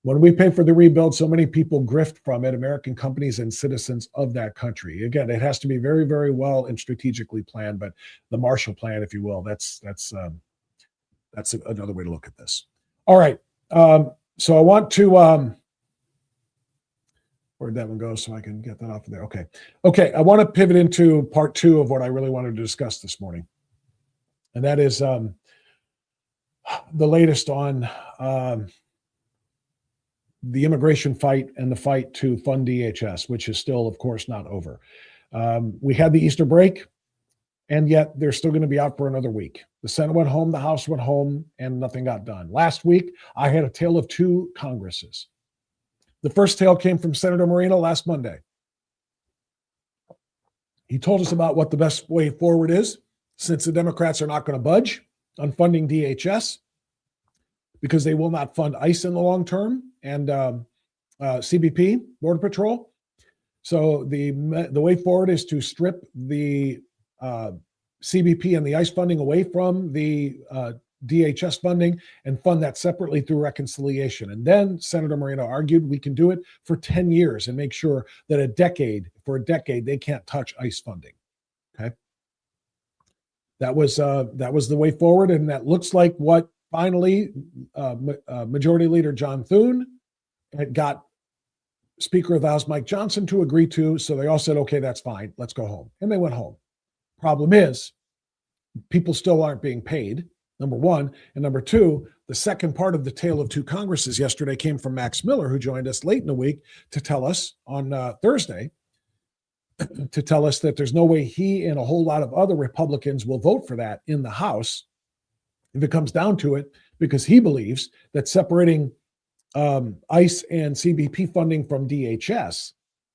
When we pay for the rebuild, so many people grift from it, American companies and citizens of that country. Again, it has to be very, very well and strategically planned, but the Marshall Plan, if you will, that's another way to look at this. All right. So I want to, where'd that one go so I can get that off of there? Okay. I want to pivot into part two of what I really wanted to discuss this morning. And that is the latest on the immigration fight and the fight to fund DHS, which is still, of course, not over. We had the Easter break, and yet they're still going to be out for another week. The Senate went home, the House went home, and nothing got done. Last week, I had a tale of two Congresses. The first tale came from Senator Moreno last Monday. He told us about what the best way forward is, since the Democrats are not going to budge on funding DHS, because they will not fund ICE in the long term and CBP, Border Patrol. So the way forward is to strip the CBP and the ICE funding away from the DHS funding and fund that separately through reconciliation. And then Senator Moreno argued we can do it for 10 years and make sure that for a decade, they can't touch ICE funding. Okay. That was the way forward. And that looks like what finally Majority Leader John Thune had got Speaker of the House Mike Johnson to agree to. So they all said, okay, that's fine. Let's go home. And they went home. Problem is, people still aren't being paid, number one. And number two, the second part of the tale of two Congresses yesterday came from Max Miller, who joined us late in the week to tell us on Thursday, to tell us that there's no way he and a whole lot of other Republicans will vote for that in the House if it comes down to it, because he believes that separating ICE and CBP funding from DHS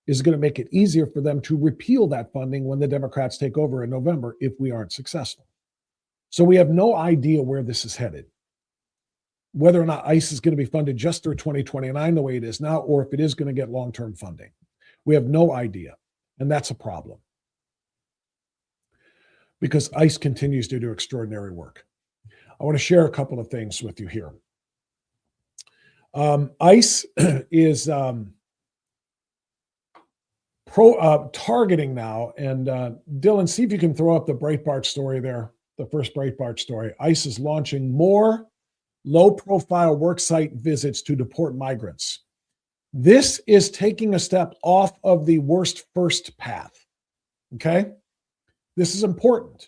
is going to make it easier for them to repeal that funding when the Democrats take over in November if we aren't successful. So we have no idea where this is headed, whether or not ICE is going to be funded just through 2029 the way it is now, or if it is going to get long-term funding. We have no idea, and that's a problem because ICE continues to do extraordinary work. I want to share a couple of things with you here. ICE is targeting now, and Dylan, see if you can throw up the Breitbart story there, the first Breitbart story. ICE is launching more low-profile worksite visits to deport migrants. This is taking a step off of the worst first path, okay? This is important.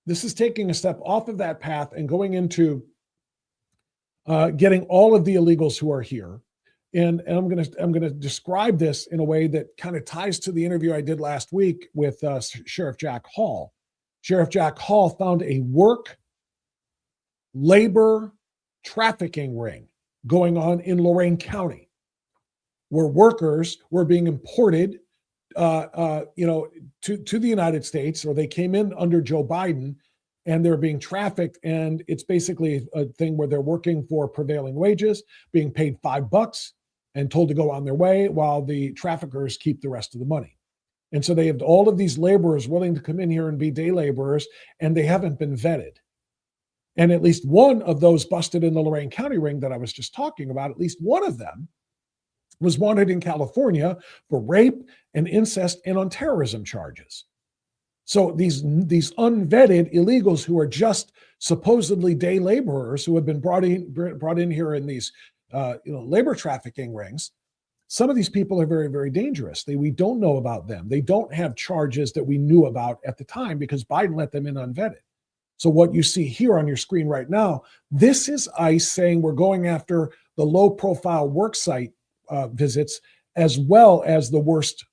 This is taking a step off of that path and going into getting all of the illegals who are here. And I'm gonna describe this in a way that kind of ties to the interview I did last week with Sheriff Jack Hall. Sheriff Jack Hall found a work labor trafficking ring going on in Lorain County, where workers were being imported, to the United States, or they came in under Joe Biden, and they're being trafficked. And it's basically a thing where they're working for prevailing wages, being paid $5 and told to go on their way, while the traffickers keep the rest of the money. And so they have all of these laborers willing to come in here and be day laborers, and they haven't been vetted. And at least one of those busted in the Lorain County ring that I was just talking about, at least one of them was wanted in California for rape and incest and on terrorism charges. So these unvetted illegals who are just supposedly day laborers who have been brought in here in these labor trafficking rings, some of these people are very, very dangerous. We don't know about them. They don't have charges that we knew about at the time because Biden let them in unvetted. So what you see here on your screen right now, this is ICE saying we're going after the low-profile worksite visits as well as the worst,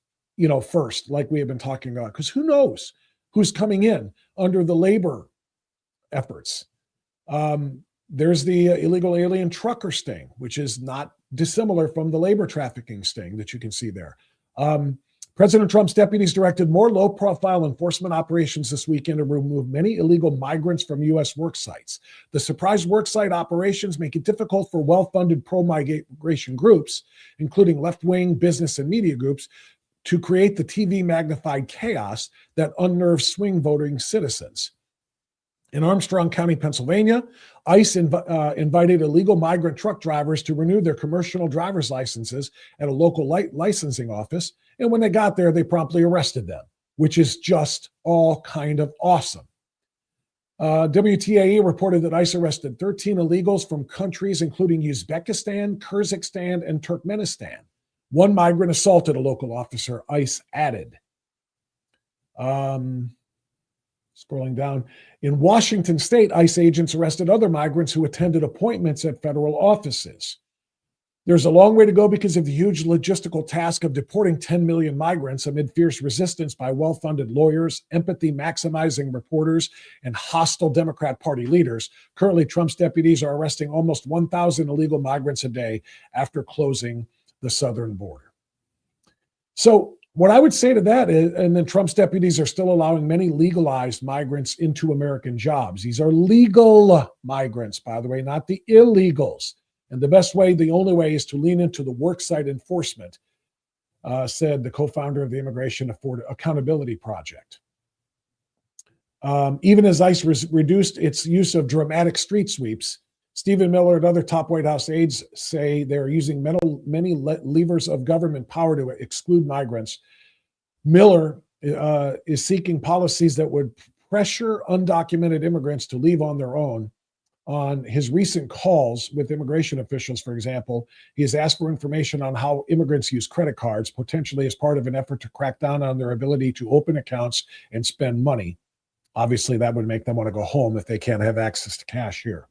first, like we have been talking about, because who knows who's coming in under the labor efforts. There's the illegal alien trucker sting, which is not dissimilar from the labor trafficking sting that you can see there. President Trump's deputies directed more low-profile enforcement operations this weekend to remove many illegal migrants from U.S. work sites. The surprise worksite operations make it difficult for well-funded pro-migration groups, including left-wing business and media groups, to create the TV-magnified chaos that unnerves swing voting citizens. In Armstrong County, Pennsylvania, ICE invited illegal migrant truck drivers to renew their commercial driver's licenses at a local licensing office. And when they got there, they promptly arrested them, which is just all kind of awesome. WTAE reported that ICE arrested 13 illegals from countries including Uzbekistan, Kyrgyzstan, and Turkmenistan. One migrant assaulted a local officer, ICE added. Scrolling down. In Washington state, ICE agents arrested other migrants who attended appointments at federal offices. There's a long way to go because of the huge logistical task of deporting 10 million migrants amid fierce resistance by well-funded lawyers, empathy-maximizing reporters, and hostile Democrat Party leaders. Currently, Trump's deputies are arresting almost 1,000 illegal migrants a day after closing the southern border. So what I would say to that is, and then Trump's deputies are still allowing many legalized migrants into American jobs. These are legal migrants, by the way, not the illegals. And the only way is to lean into the worksite enforcement, said the co-founder of the Immigration Accountability Project. Even as ICE reduced its use of dramatic street sweeps, Stephen Miller and other top White House aides say they're using many levers of government power to exclude migrants. Miller is seeking policies that would pressure undocumented immigrants to leave on their own. On his recent calls with immigration officials, for example, he has asked for information on how immigrants use credit cards, potentially as part of an effort to crack down on their ability to open accounts and spend money. Obviously, that would make them want to go home if they can't have access to cash here.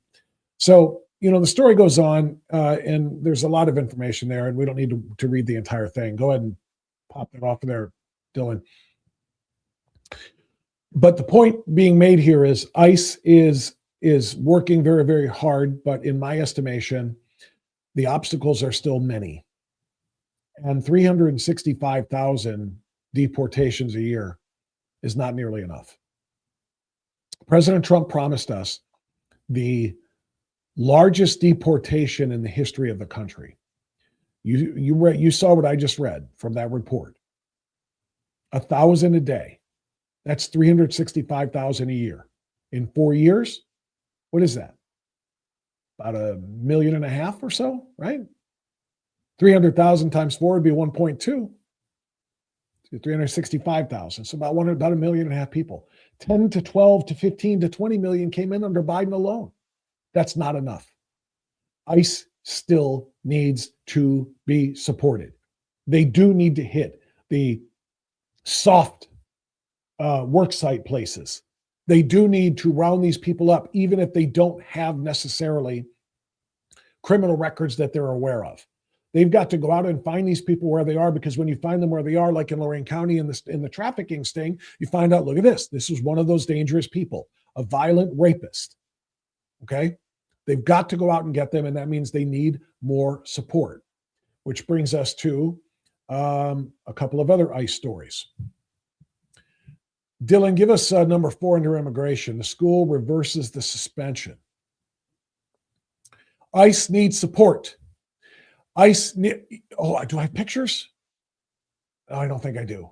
So, the story goes on, and there's a lot of information there, and we don't need to read the entire thing. Go ahead and pop it off of there, Dylan. But the point being made here is ICE is working very, very hard, but in my estimation, the obstacles are still many. And 365,000 deportations a year is not nearly enough. President Trump promised us the largest deportation in the history of the country. You saw what I just read from that report. 1,000 a day. That's 365,000 a year. In 4 years, what is that? About 1.5 million or so, right? 300,000 times 4 would be 1.2. 365,000. So about 1.5 million people. 10 to 12 to 15 to 20 million came in under Biden alone. That's not enough. ICE still needs to be supported. They do need to hit the soft worksite places. They do need to round these people up, even if they don't have necessarily criminal records that they're aware of. They've got to go out and find these people where they are, because when you find them where they are, like in Lorain County in the trafficking sting, you find out, look at this. This is one of those dangerous people, a violent rapist. Okay? They've got to go out and get them, and that means they need more support. which brings us to a couple of other ICE stories. Dylan, give us number 4 under immigration. The school reverses the suspension. ICE needs support. ICE, do I have pictures? Oh, I don't think I do.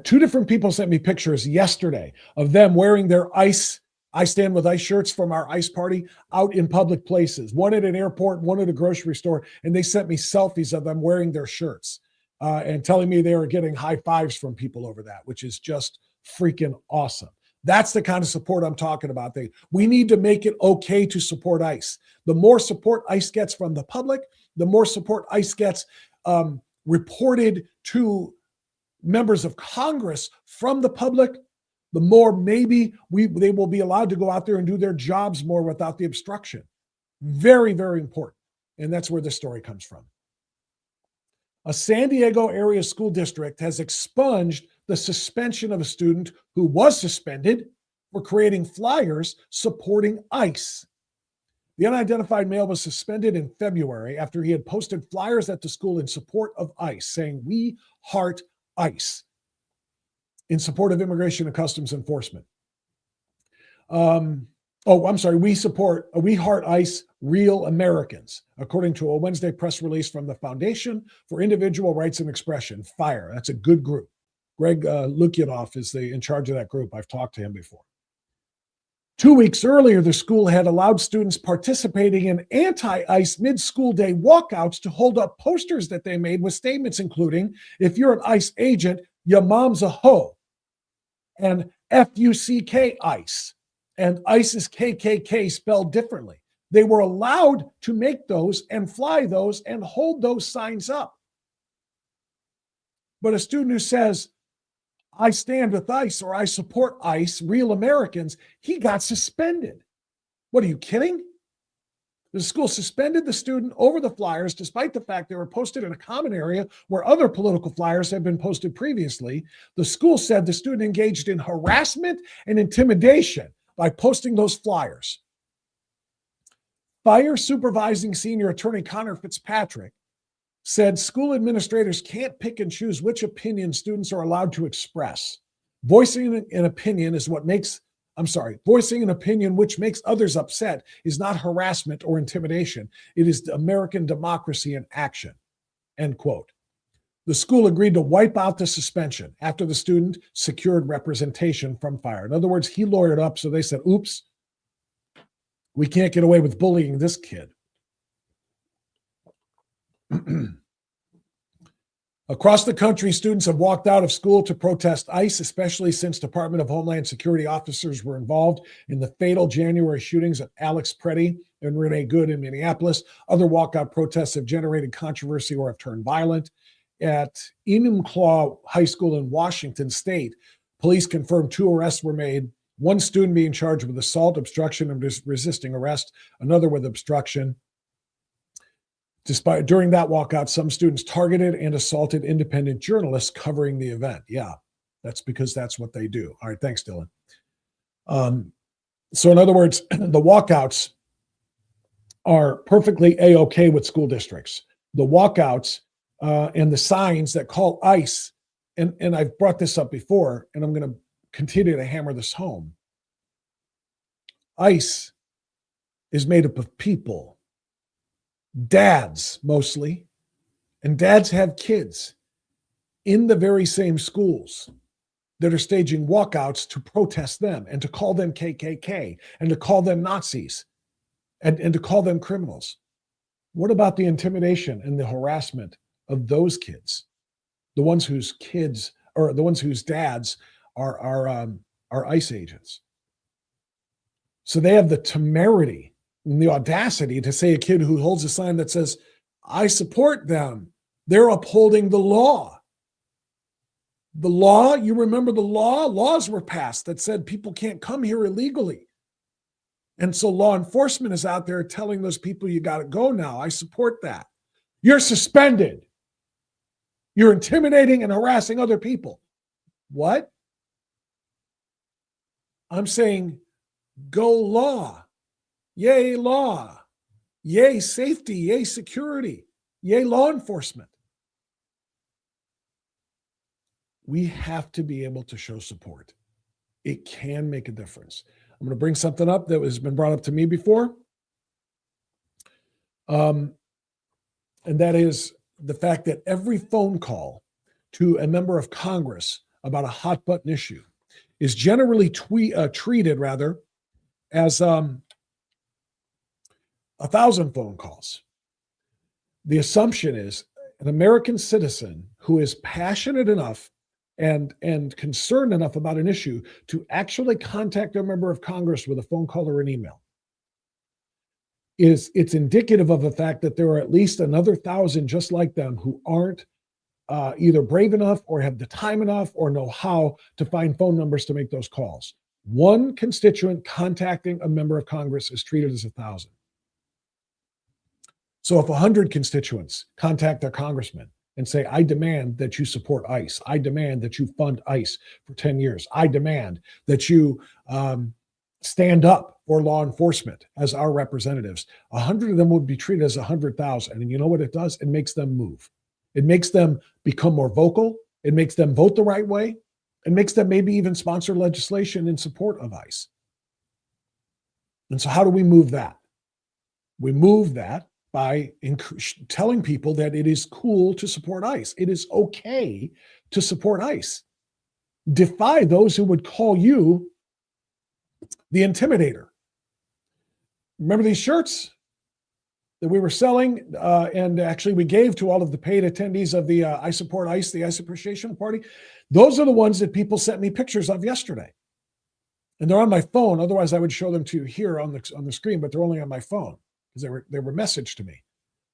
Two different people sent me pictures yesterday of them wearing their ICE, I Stand With ICE shirts from our ICE party out in public places, one at an airport, one at a grocery store, and they sent me selfies of them wearing their shirts and telling me they were getting high fives from people over that, which is just freaking awesome. That's the kind of support I'm talking about. We need to make it okay to support ICE. The more support ICE gets from the public, the more support ICE gets reported to members of Congress from the public, the more maybe they will be allowed to go out there and do their jobs more without the obstruction. Very, very important. And that's where this story comes from. A San Diego area school district has expunged the suspension of a student who was suspended for creating flyers supporting ICE. The unidentified male was suspended in February after he had posted flyers at the school in support of ICE, saying, "We heart ICE," in support of Immigration and Customs Enforcement. We heart ICE, real Americans, according to a Wednesday press release from the Foundation for Individual Rights and Expression, FIRE. That's a good group. Greg Lukianoff is in charge of that group. I've talked to him before. 2 weeks earlier, the school had allowed students participating in anti-ICE mid-school day walkouts to hold up posters that they made with statements including, "If you're an ICE agent, your mom's a hoe," and "FUCK ICE," and "ICE is KKK spelled differently." They were allowed to make those and fly those and hold those signs up. But a student who says, "I stand with ICE," or "I support ICE, real Americans," he got suspended. What, are you kidding? The school suspended the student over the flyers, despite the fact they were posted in a common area where other political flyers had been posted previously. The school said the student engaged in harassment and intimidation by posting those flyers. Fire Supervising Senior Attorney Connor Fitzpatrick said school administrators can't pick and choose which opinion students are allowed to express. Voicing an opinion which makes others upset is not harassment or intimidation. It is American democracy in action, end quote. The school agreed to wipe out the suspension after the student secured representation from FIRE. In other words, he lawyered up, so they said, "Oops, we can't get away with bullying this kid." Across the country, students have walked out of school to protest ICE, especially since Department of Homeland Security officers were involved in the fatal January shootings at Alex Preddy and Renee Good in Minneapolis. Other walkout protests have generated controversy or have turned violent. At Enumclaw High School in Washington State, police confirmed 2 arrests were made, one student being charged with assault, obstruction, and resisting arrest, another with obstruction. During that walkout, some students targeted and assaulted independent journalists covering the event. Yeah, that's because that's what they do. All right, thanks, Dylan. So in other words, the walkouts are perfectly A-okay with school districts. The walkouts and the signs that call ICE, and I've brought this up before, and I'm going to continue to hammer this home. ICE is made up of people. Dads mostly, and dads have kids in the very same schools that are staging walkouts to protest them and to call them KKK and to call them Nazis and to call them criminals. What about the intimidation and the harassment of those kids, the ones whose kids or the ones whose dads are ICE agents? So they have the temerity and the audacity to say a kid who holds a sign that says, "I support them," they're upholding the law. The law, you remember the law? Laws were passed that said people can't come here illegally. And so law enforcement is out there telling those people, "You got to go now. I support that." You're suspended. You're intimidating and harassing other people. What? I'm saying, go law. Yay, law. Yay, safety. Yay, security. Yay, law enforcement. We have to be able to show support. It can make a difference. I'm going to bring something up that has been brought up to me before. And that is the fact that every phone call to a member of Congress about a hot button issue is generally treated as 1,000 phone calls. The assumption is an American citizen who is passionate enough and concerned enough about an issue to actually contact a member of Congress with a phone call or an email it's indicative of the fact that there are at least another 1,000 just like them who aren't either brave enough or have the time enough or know how to find phone numbers to make those calls. One constituent contacting a member of Congress is treated as 1,000. So if 100 constituents contact their congressman and say, I demand that you support ICE. I demand that you fund ICE for 10 years. I demand that you stand up for law enforcement as our representatives. 100 of them would be treated as 100,000. And you know what it does? It makes them move. It makes them become more vocal. It makes them vote the right way. It makes them maybe even sponsor legislation in support of ICE. And so how do we move that? We move that by telling people that it is cool to support ICE. It is okay to support ICE. Defy those who would call you the intimidator. Remember these shirts that we were selling and actually we gave to all of the paid attendees of the I Support ICE, the ICE Appreciation Party? Those are the ones that people sent me pictures of yesterday. And they're on my phone. Otherwise, I would show them to you here on the screen, but they're only on my phone because they were messaged to me.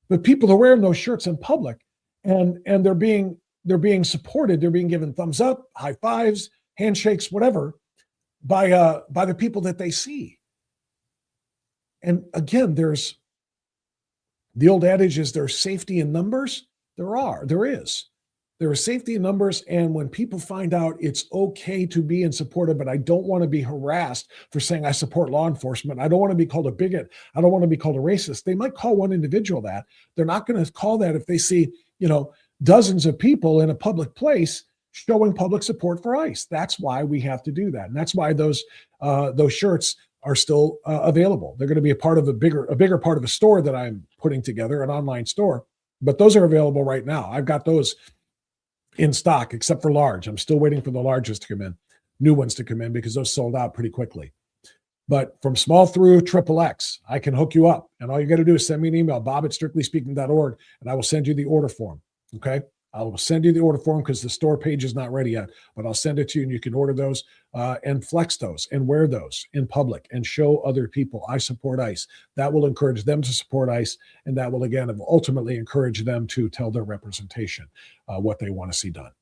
But people are wearing those shirts in public and they're being supported. They're being given thumbs up, high fives, handshakes, whatever, by the people that they see. And again, there's the old adage is there's safety in numbers. There is safety in numbers. And when people find out it's okay to be in support of it, I don't want to be harassed for saying I support law enforcement. I don't want to be called a bigot. I don't want to be called a racist. They might call one individual that. They're not going to call that if they see, dozens of people in a public place showing public support for ICE. That's why we have to do that. And that's why those shirts are still available. They're going to be a part of a bigger part of a store that I'm putting together, an online store, but those are available right now. I've got those in stock, except for large. I'm still waiting for the largest to come in, new ones to come in because those sold out pretty quickly. But from small through XXX, I can hook you up. And all you got to do is send me an email, bob@strictlyspeaking.org, and I will send you the order form. Okay. I will send you the order form because the store page is not ready yet, but I'll send it to you and you can order those and flex those and wear those in public and show other people I support ICE. That will encourage them to support ICE. And that will, again, ultimately encourage them to tell their representation what they want to see done.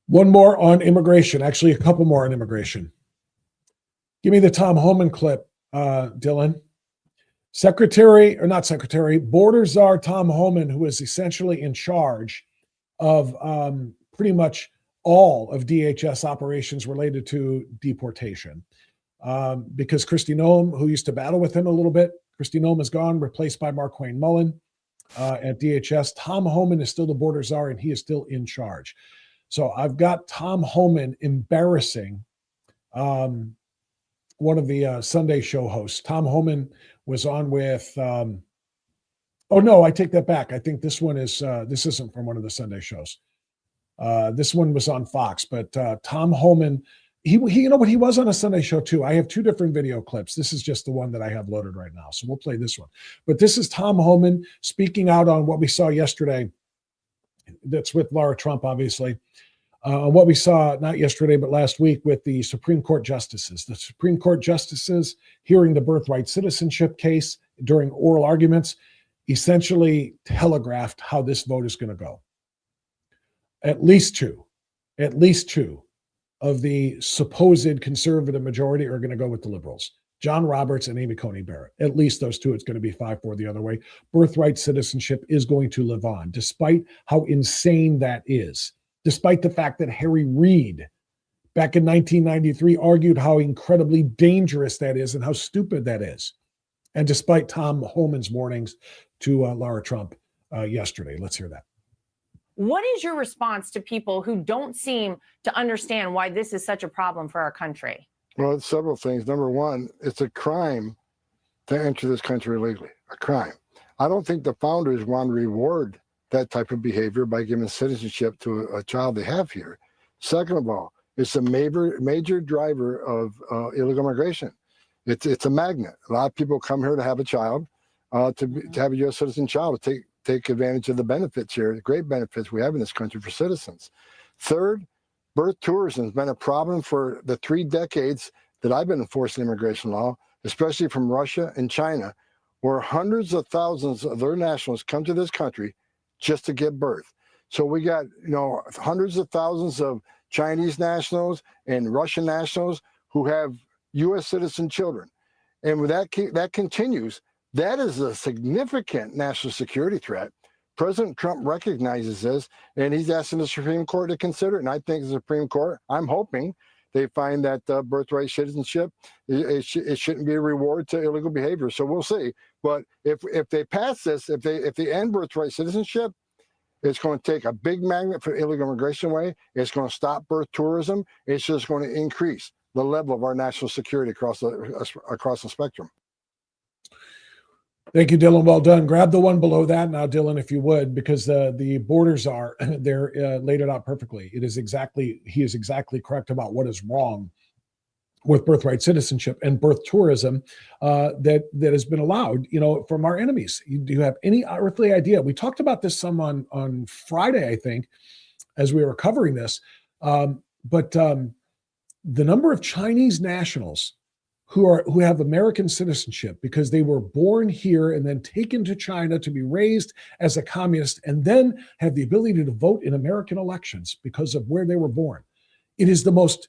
One more on immigration, actually a couple more on immigration. Give me the Tom Homan clip, Dylan. Border Czar Tom Homan, who is essentially in charge of pretty much all of DHS operations related to deportation. Because Kristi Noem, who used to battle with him a little bit, Kristi Noem is gone, replaced by Marquane Mullen at DHS. Tom Homan is still the border czar, and he is still in charge. So I've got Tom Homan embarrassing one of the Sunday show hosts. Tom Homan was on with, oh no, I take that back. I think this one is, this isn't from one of the Sunday shows. This one was on Fox, but Tom Homan, he was on a Sunday show too. I have two different video clips. This is just the one that I have loaded right now. So we'll play this one. But this is Tom Homan speaking out on what we saw yesterday. That's with Laura Trump, obviously. What we saw, not yesterday, but last week with the Supreme Court justices. The Supreme Court justices hearing the birthright citizenship case during oral arguments essentially telegraphed how this vote is going to go. At least two of the supposed conservative majority are going to go with the liberals. John Roberts and Amy Coney Barrett. At least those two. It's going to be 5-4 the other way. Birthright citizenship is going to live on, despite how insane that is. Despite the fact that Harry Reid, back in 1993, argued how incredibly dangerous that is and how stupid that is. and despite Tom Homan's warnings to Lara Trump yesterday. Let's hear that. What is your response to people who don't seem to understand why this is such a problem for our country? Well, it's several things. Number one, it's a crime to enter this country illegally, a crime. I don't think the founders want to reward that type of behavior by giving citizenship to a child they have here. Second of all, it's a major driver of illegal immigration. It's a magnet. A lot of people come here to have a child, to have a U.S. citizen child, to take advantage of the benefits here, the great benefits we have in this country for citizens. Third, birth tourism has been a problem for the 3 decades that I've been enforcing immigration law, especially from Russia and China, where hundreds of thousands of their nationals come to this country just to give birth. So we got, hundreds of thousands of Chinese nationals and Russian nationals who have U.S. citizen children. And when that continues, that is a significant national security threat. President Trump recognizes this, and he's asking the Supreme Court to consider it. And I think the Supreme Court, I'm hoping they find that birthright citizenship, it shouldn't be a reward to illegal behavior. So we'll see. But if they pass this, if they end birthright citizenship, it's going to take a big magnet for illegal immigration away. It's going to stop birth tourism. It's just going to increase the level of our national security across the spectrum. Thank you, Dylan. Well done. Grab the one below that now, Dylan, if you would, because the borders they're laid it out perfectly. He is exactly correct about what is wrong with birthright citizenship and birth tourism that has been allowed, from our enemies. Do you have any earthly idea? We talked about this some on Friday, I think, as we were covering this. But the number of Chinese nationals who have American citizenship because they were born here and then taken to China to be raised as a communist and then have the ability to vote in American elections because of where they were born. It is the most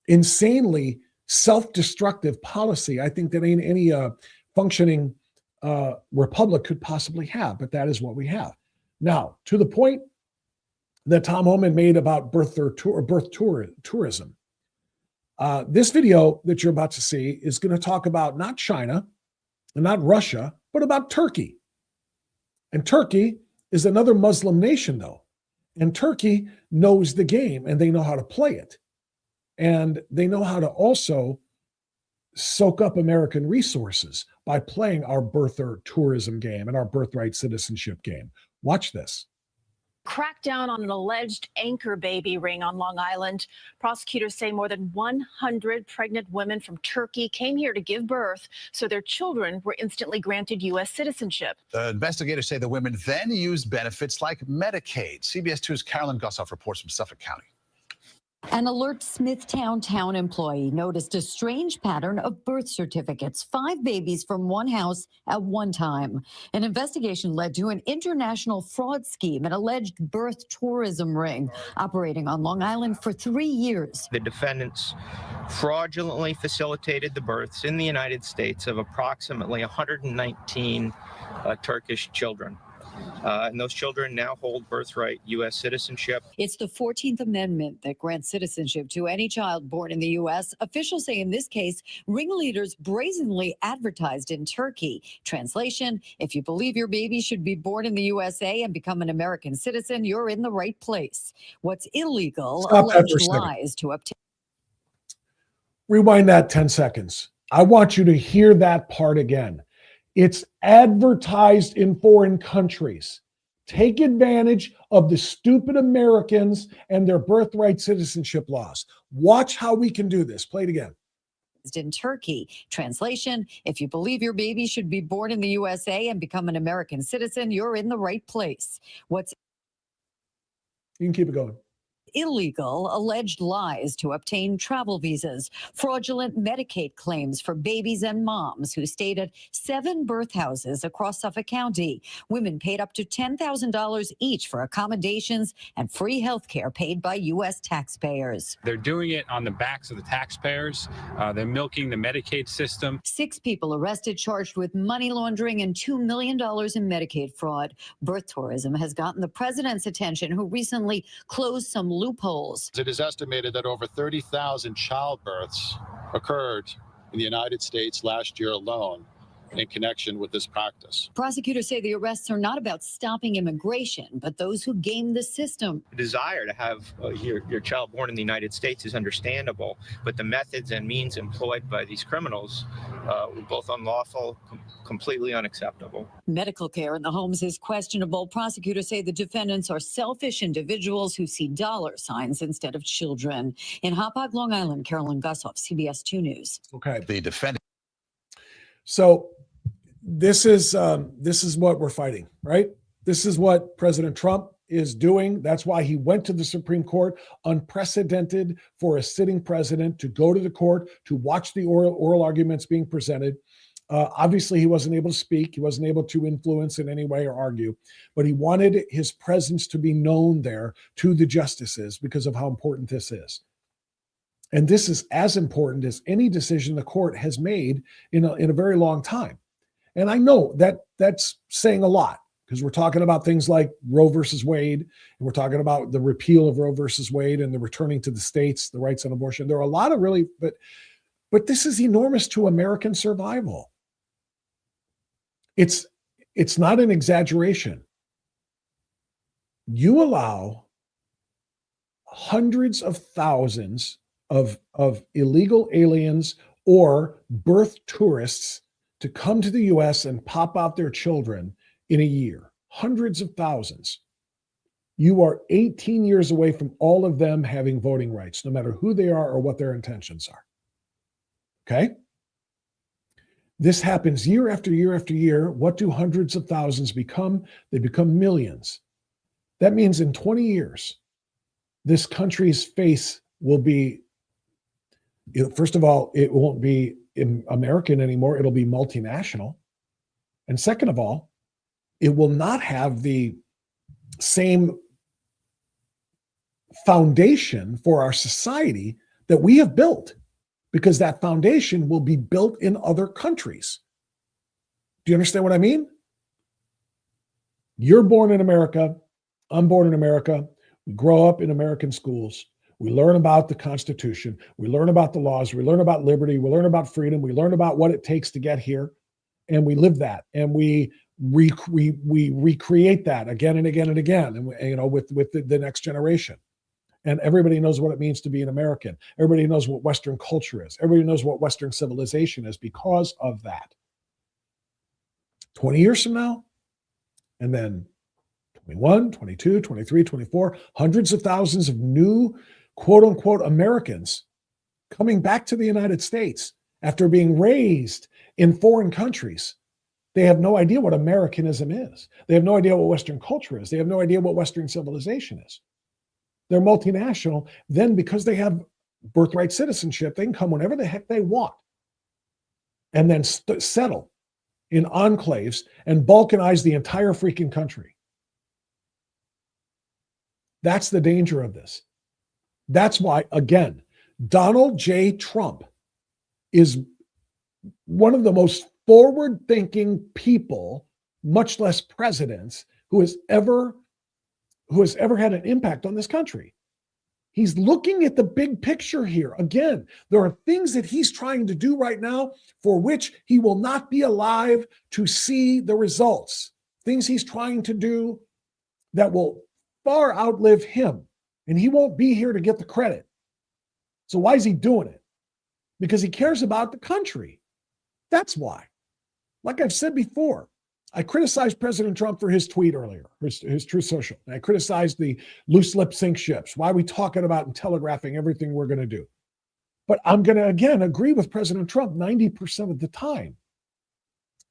insanely self-destructive policy I think that any functioning republic could possibly have, but that is what we have. Now, to the point that Tom Homan made about birth tourism. This video that you're about to see is going to talk about not China and not Russia, but about Turkey. And Turkey is another Muslim nation, though. And Turkey knows the game and they know how to play it. And they know how to also soak up American resources by playing our birther tourism game and our birthright citizenship game. Watch this. Crackdown on an alleged anchor baby ring on Long Island. Prosecutors say more than 100 pregnant women from Turkey came here to give birth, so their children were instantly granted U.S. citizenship. The investigators say the women then used benefits like Medicaid. CBS 2's Carolyn Gussoff reports from Suffolk County. An alert Smithtown town employee noticed a strange pattern of birth certificates, 5 babies from one house at one time. An investigation led to an international fraud scheme, an alleged birth tourism ring operating on Long Island for 3 years. The defendants fraudulently facilitated the births in the United States of approximately 119 Turkish children. And those children now hold birthright U.S. citizenship. It's the 14th Amendment that grants citizenship to any child born in the U.S. Officials say in this case, ringleaders brazenly advertised in Turkey. Translation, if you believe your baby should be born in the USA and become an American citizen, you're in the right place. What's illegal, alleged lies to obtain. Rewind that 10 seconds. I want you to hear that part again. It's advertised in foreign countries. Take advantage of the stupid Americans and their birthright citizenship laws. Watch how we can do this. Play it again. In Turkey. Translation, if you believe your baby should be born in the USA and become an American citizen, you're in the right place. What's You can keep it going. Illegal, alleged lies to obtain travel visas, fraudulent Medicaid claims for babies and moms who stayed at 7 birth houses across Suffolk County. Women paid up to $10,000 each for accommodations and free health care paid by U.S. taxpayers. They're doing it on the backs of the taxpayers. They're milking the Medicaid system. 6 people arrested, charged with money laundering and $2 million in Medicaid fraud. Birth tourism has gotten the president's attention, who recently closed some loopholes. It is estimated that over 30,000 childbirths occurred in the United States last year alone. in connection with this practice. Prosecutors say the arrests are not about stopping immigration, but those who game the system. The desire to have your child born in the United States is understandable, but the methods and means employed by these criminals were both unlawful, completely unacceptable. Medical care in the homes is questionable. Prosecutors say the defendants are selfish individuals who see dollar signs instead of children. In Hauppauge, Long Island, Carolyn Gussoff, CBS 2 News. Okay. The defendant. So this is what we're fighting, right? This is what President Trump is doing. That's why he went to the Supreme Court. Unprecedented for a sitting president to go to the court to watch the oral arguments being presented. Obviously, he wasn't able to speak. He wasn't able to influence in any way or argue, but he wanted his presence to be known there to the justices because of how important this is. And this is as important as any decision the court has made in a very long time. And I know that that's saying a lot because we're talking about things like Roe versus Wade, and we're talking about the repeal of Roe versus Wade and the returning to the states, the rights on abortion. There are a lot of really, but this is enormous to American survival. It's not an exaggeration. You allow hundreds of thousands of illegal aliens or birth tourists to come to the U.S. and pop out their children in a year, hundreds of thousands. You are 18 years away from all of them having voting rights, no matter who they are or what their intentions are. Okay? This happens year after year after year. What do hundreds of thousands become? They become millions. That means in 20 years, this country's face will be, first of all, it won't be American anymore. It'll be multinational. And second of all, it will not have the same foundation for our society that we have built, because that foundation will be built in other countries. Do you understand what I mean? You're born in America. I'm born in America. We grow up in American schools. We learn about the Constitution. We learn about the laws. We learn about liberty. We learn about freedom. We learn about what it takes to get here. And we live that. And we recreate that again and again and again, and with the next generation. And everybody knows what it means to be an American. Everybody knows what Western culture is. Everybody knows what Western civilization is because of that. 20 years from now, and then 21, 22, 23, 24, hundreds of thousands of new quote unquote Americans coming back to the United States after being raised in foreign countries. They have no idea what Americanism is. They have no idea what Western culture is. They have no idea what Western civilization is. They're multinational. Then because they have birthright citizenship, they can come whenever the heck they want and then settle in enclaves and balkanize the entire freaking country. That's the danger of this. That's why, again, Donald J. Trump is one of the most forward-thinking people, much less presidents, who has ever had an impact on this country. He's looking at the big picture here. Again, there are things that he's trying to do right now for which he will not be alive to see the results. Things he's trying to do that will far outlive him, and he won't be here to get the credit. So why is he doing it? Because he cares about the country. That's why. Like I've said before, I criticized President Trump for his tweet earlier, his Truth Social. And I criticized the loose lip sync ships. Why are we talking about and telegraphing everything we're going to do? But I'm going to, again, agree with President Trump 90% of the time.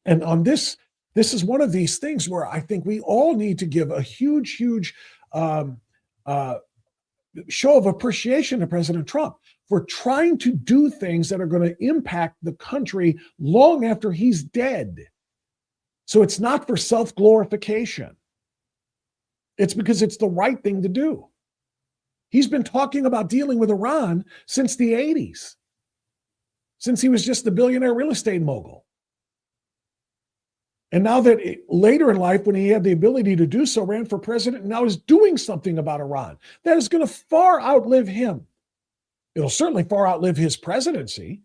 And on this is one of these things where I think we all need to give a huge show of appreciation to President Trump for trying to do things that are going to impact the country long after he's dead. So it's not for self-glorification. It's because it's the right thing to do. He's been talking about dealing with Iran since the 80s, since he was just the billionaire real estate mogul. And now that later in life, when he had the ability to do so, ran for president, and now is doing something about Iran, that is going to far outlive him. It'll certainly far outlive his presidency.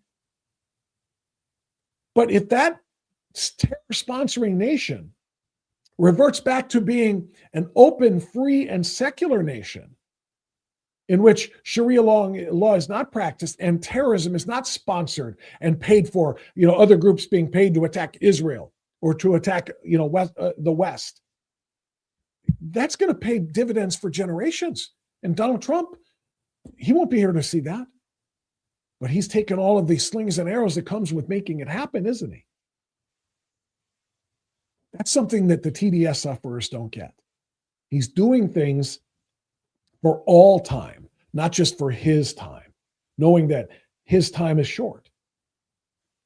But if that terror-sponsoring nation reverts back to being an open, free, and secular nation in which Sharia law is not practiced and terrorism is not sponsored and paid for, other groups being paid to attack Israel or to attack, the West. That's going to pay dividends for generations. And Donald Trump, he won't be here to see that. But he's taken all of these slings and arrows that comes with making it happen, isn't he? That's something that the TDS sufferers don't get. He's doing things for all time, not just for his time, knowing that his time is short.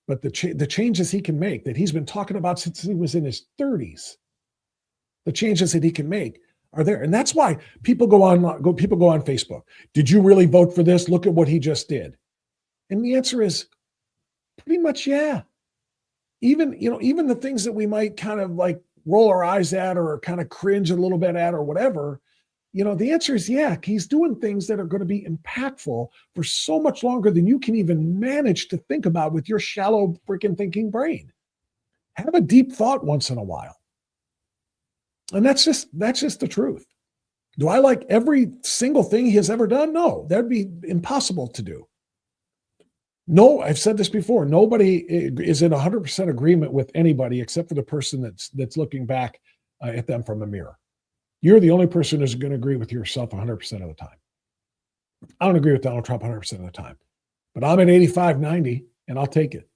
But the changes he can make that he's been talking about since he was in his 30s, the changes that he can make are there. And that's why people go on Facebook. Did you really vote for this? Look at what he just did. And the answer is pretty much yeah. Even the things that we might kind of like roll our eyes at or kind of cringe a little bit at or whatever, the answer is yeah, he's doing things that are going to be impactful for so much longer than you can even manage to think about with your shallow freaking thinking brain. Have a deep thought once in a while. And that's just the truth. Do I like every single thing he has ever done? No, that'd be impossible to do. No, I've said this before. Nobody is in 100% agreement with anybody except for the person that's looking back at them from a mirror. You're the only person who's going to agree with yourself 100% of the time. I don't agree with Donald Trump 100% of the time, but I'm at 85, 90, and I'll take it.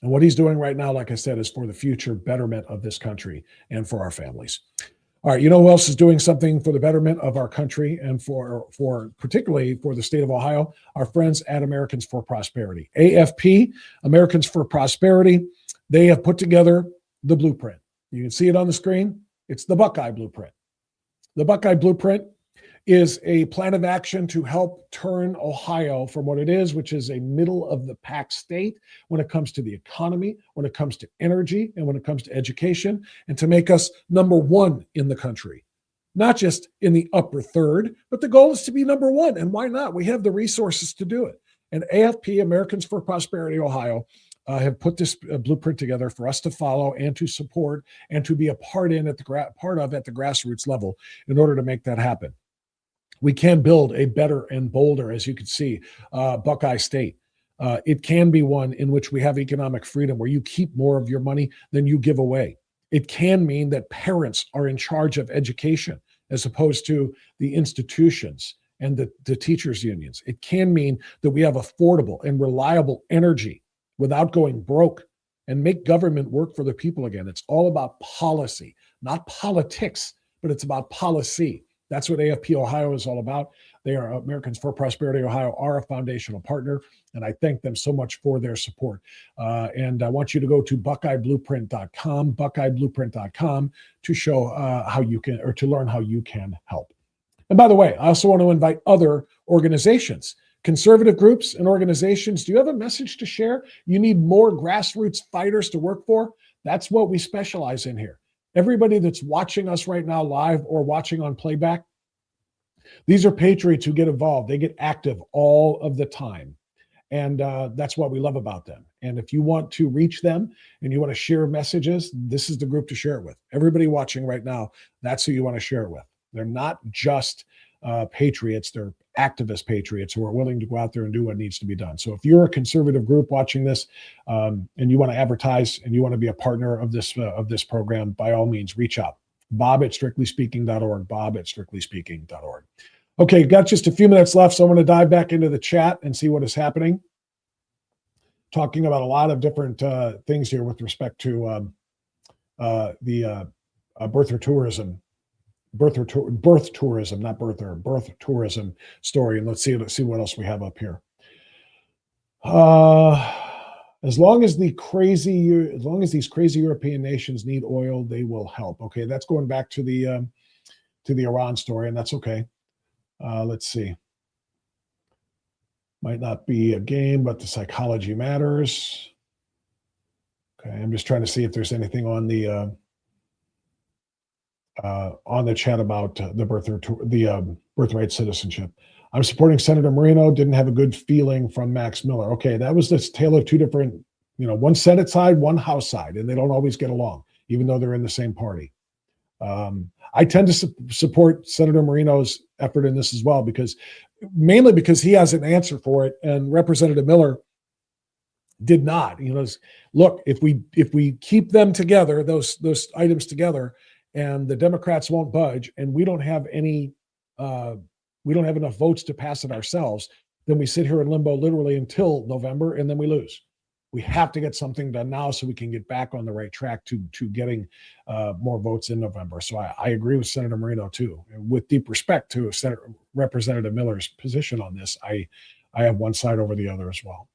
And what he's doing right now, like I said, is for the future betterment of this country and for our families. All right, you know who else is doing something for the betterment of our country and for particularly for the state of Ohio? Our friends at Americans for Prosperity. AFP, Americans for Prosperity, they have put together the blueprint. You can see it on the screen. It's the Buckeye Blueprint. The Buckeye Blueprint is a plan of action to help turn Ohio from what it is, which is a middle-of-the-pack state when it comes to the economy, when it comes to energy, and when it comes to education, and to make us number one in the country. Not just in the upper third, but the goal is to be number one. And why not? We have the resources to do it. And AFP, Americans for Prosperity Ohio, have put this blueprint together for us to follow and to support and to be a part of at the grassroots level in order to make that happen. We can build a better and bolder, as you can see, Buckeye State. It can be one in which we have economic freedom, where you keep more of your money than you give away. It can mean that parents are in charge of education as opposed to the institutions and the teachers' unions. It can mean that we have affordable and reliable energy without going broke, and make government work for the people again. It's all about policy, not politics, but it's about policy. That's what AFP Ohio is all about. They are Americans for Prosperity Ohio, are a foundational partner, and I thank them so much for their support. And I want you to go to buckeyeblueprint.com, buckeyeblueprint.com to show how you can, or to learn how you can help. And by the way, I also want to invite other organizations, conservative groups and organizations. Do you have a message to share? You need more grassroots fighters to work for? That's what we specialize in here. Everybody that's watching us right now live or watching on playback, these are patriots who get involved. They get active all of the time. And that's what we love about them. And if you want to reach them and you want to share messages, this is the group to share it with. Everybody watching right now, that's who you want to share it with. They're not just patriots. They're activist patriots who are willing to go out there and do what needs to be done. So if you're a conservative group watching this and you want to advertise and you want to be a partner of this program, by all means, reach out. Bob@strictlyspeaking.org, bob@strictlyspeaking.org. Okay, got just a few minutes left, so I'm going to dive back into the chat and see what is happening. Talking about a lot of different things here with respect to the birth tourism story. And let's see what else we have up here. As long as these crazy European nations need oil, they will help. Okay, that's going back to the Iran story, and that's okay. Let's see. Might not be a game, but the psychology matters. Okay, I'm just trying to see if there's anything on the chat about the birthright citizenship. I'm supporting Senator Moreno. Didn't have a good feeling from Max Miller. Okay, that was this tale of two different one Senate side, one House side, and they don't always get along, even though they're in the same party. I tend to support Senator Marino's effort in this as well, mainly because he has an answer for it, and Representative Miller did not. Look, if we keep them together, those items together, and the Democrats won't budge, and we don't have enough votes to pass it ourselves, then we sit here in limbo literally until November, and then we lose. We have to get something done now so we can get back on the right track to getting more votes in November. So I agree with Senator Marino too. With deep respect to Representative Miller's position on this, I have one side over the other as well.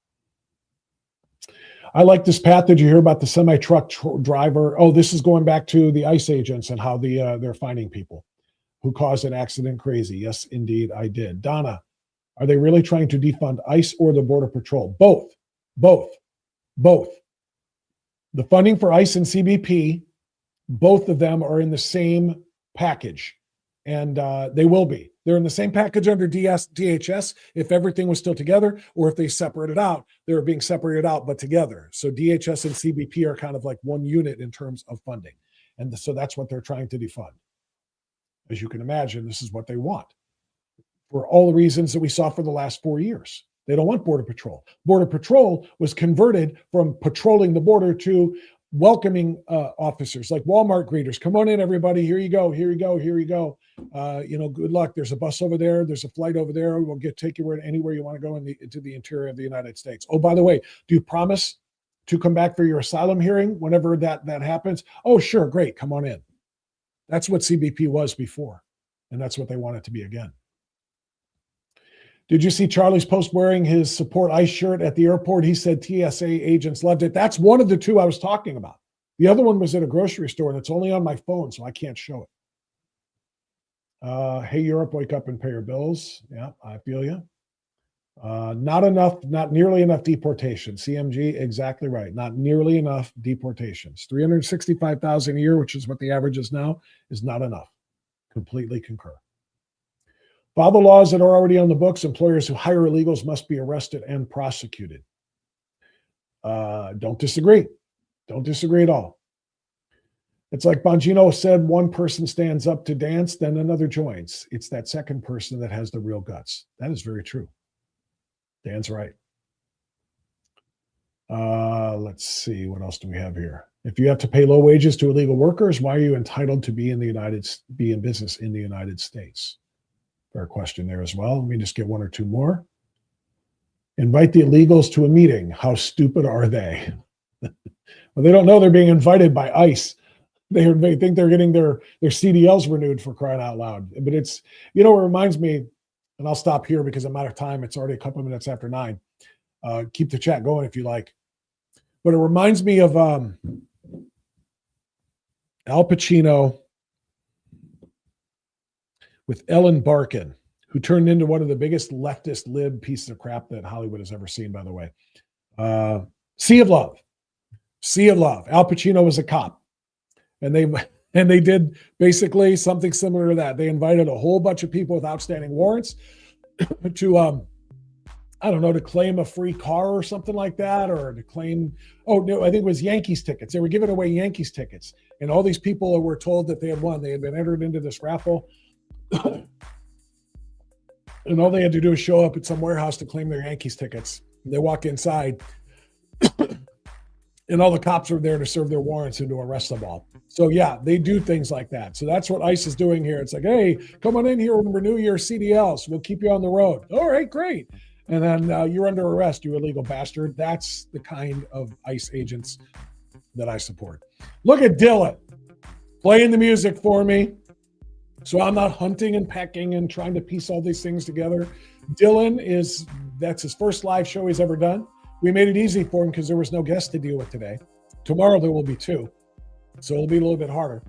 I like this, Pat. Did you hear about the semi-truck driver? Oh, this is going back to the ICE agents and how they're finding people who caused an accident. Crazy. Yes, indeed, I did. Donna, are they really trying to defund ICE or the Border Patrol? Both. The funding for ICE and CBP, both of them are in the same package, and they will be. They're in the same package under DHS if everything was still together, or if they separated out, they were being separated out but together. So DHS and CBP are kind of like one unit in terms of funding, and so that's what they're trying to defund. As you can imagine, this is what they want for all the reasons that we saw for the last 4 years. They don't want Border Patrol. Border Patrol was converted from patrolling the border to welcoming officers like Walmart greeters. Come on in, everybody. Here you go. Here you go. Here you go. Good luck. There's a bus over there. There's a flight over there. We'll take you anywhere you want to go into the interior of the United States. Oh, by the way, do you promise to come back for your asylum hearing whenever that happens? Oh, sure. Great. Come on in. That's what CBP was before, and that's what they want it to be again. Did you see Charlie's post wearing his Support ICE shirt at the airport? He said TSA agents loved it. That's one of the two I was talking about. The other one was at a grocery store, and it's only on my phone, so I can't show it. Hey, Europe, wake up and pay your bills. Yeah, I feel you. Not nearly enough deportation. CMG, exactly right. Not nearly enough deportations. 365,000 a year, which is what the average is now, is not enough. Completely concur. Follow the laws that are already on the books. Employers who hire illegals must be arrested and prosecuted. Don't disagree. Don't disagree at all. It's like Bongino said, one person stands up to dance, then another joins. It's that second person that has the real guts. That is very true. Dan's right. Let's see. What else do we have here? If you have to pay low wages to illegal workers, why are you entitled to be in business in the United States? Fair question there as well. Let me just get one or two more. Invite the illegals to a meeting. How stupid are they? Well, they don't know they're being invited by ICE. They think they're getting their CDLs renewed, for crying out loud. But it's, it reminds me, and I'll stop here because I'm out of time. It's already a couple of minutes after 9. Keep the chat going if you like. But it reminds me of Al Pacino with Ellen Barkin, who turned into one of the biggest leftist lib pieces of crap that Hollywood has ever seen, by the way. Sea of Love. Sea of Love. Al Pacino was a cop. And they did basically something similar to that. They invited a whole bunch of people with outstanding warrants to, to claim a free car or something like that, or to claim, I think it was Yankees tickets. They were giving away Yankees tickets. And all these people were told that they had won. They had been entered into this raffle. And all they had to do is show up at some warehouse to claim their Yankees tickets. They walk inside, and all the cops are there to serve their warrants and to arrest them all. So yeah, they do things like that. So that's what ICE is doing here. It's like, hey, come on in here and renew your CDLs. We'll keep you on the road. All right, great. And then you're under arrest, you illegal bastard. That's the kind of ICE agents that I support. Look at Dylan playing the music for me, so I'm not hunting and pecking and trying to piece all these things together. Dylan that's his first live show he's ever done. We made it easy for him because there was no guest to deal with today. Tomorrow there will be 2, so it'll be a little bit harder.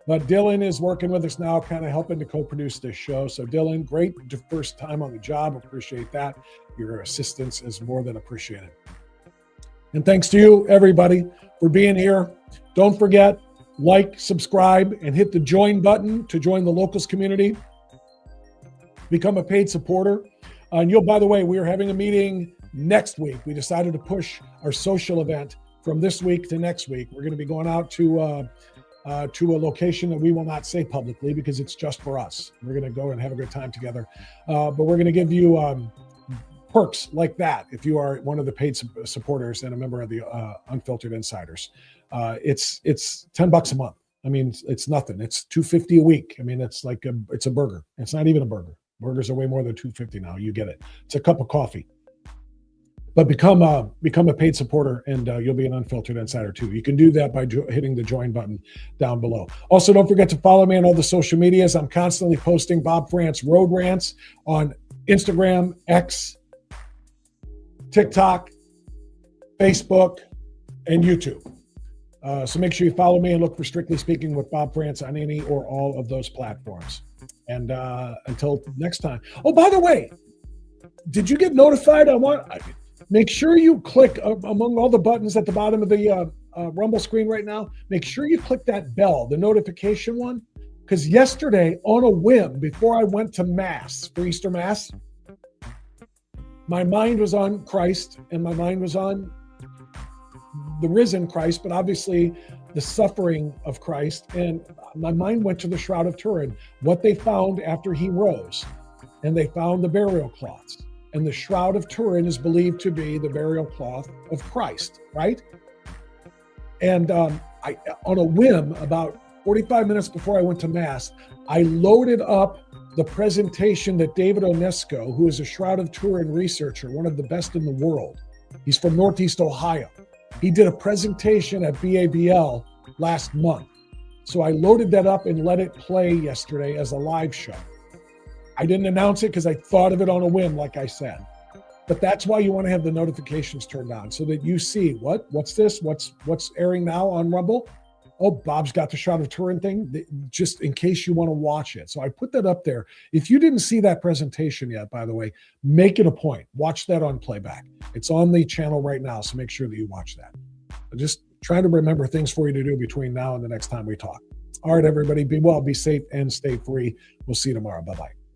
But Dylan is working with us now, kind of helping to co-produce this show. So Dylan, great first time on the job. Appreciate that. Your assistance is more than appreciated. And thanks to you, everybody, for being here. Don't forget, like, subscribe, and hit the join button to join the locals community. Become a paid supporter. And by the way, we are having a meeting next week. We decided to push our social event from this week to next week. We're going to be going out to a location that we will not say publicly because it's just for us. We're going to go and have a good time together. But we're going to give you perks like that if you are one of the paid supporters and a member of the Unfiltered Insiders. It's $10 a month. I mean, it's nothing. It's $2.50 a week. I mean, it's like it's a burger. It's not even a burger. Burgers are way more than $2.50 now. You get it. It's a cup of coffee. But become a paid supporter, and you'll be an Unfiltered Insider too. You can do that by hitting the join button down below. Also, don't forget to follow me on all the social medias. I'm constantly posting Bob France road rants on Instagram, X, TikTok, Facebook, and YouTube. So make sure you follow me and look for Strictly Speaking with Bob France on any or all of those platforms. And until next time. Oh, by the way, did you get notified? Make sure you click among all the buttons at the bottom of the Rumble screen right now. Make sure you click that bell, the notification one, because yesterday on a whim, before I went to Mass, for Easter Mass, my mind was on Christ and my mind was on the risen Christ, but obviously the suffering of Christ. And my mind went to the Shroud of Turin, what they found after he rose, and they found the burial cloths. And the Shroud of Turin is believed to be the burial cloth of Christ, right? And I, on a whim, about 45 minutes before I went to Mass, I loaded up the presentation that David Onesco, who is a Shroud of Turin researcher, one of the best in the world. He's from Northeast Ohio. He did a presentation at BABL last month. So I loaded that up and let it play yesterday as a live show. I didn't announce it because I thought of it on a whim, like I said. But that's why you want to have the notifications turned on so that you see what's this? What's airing now on Rumble? Oh, Bob's got the Shroud of Turin thing, just in case you want to watch it. So I put that up there. If you didn't see that presentation yet, by the way, make it a point. Watch that on playback. It's on the channel right now, so make sure that you watch that. I'm just trying to remember things for you to do between now and the next time we talk. All right, everybody, be well, be safe, and stay free. We'll see you tomorrow. Bye-bye.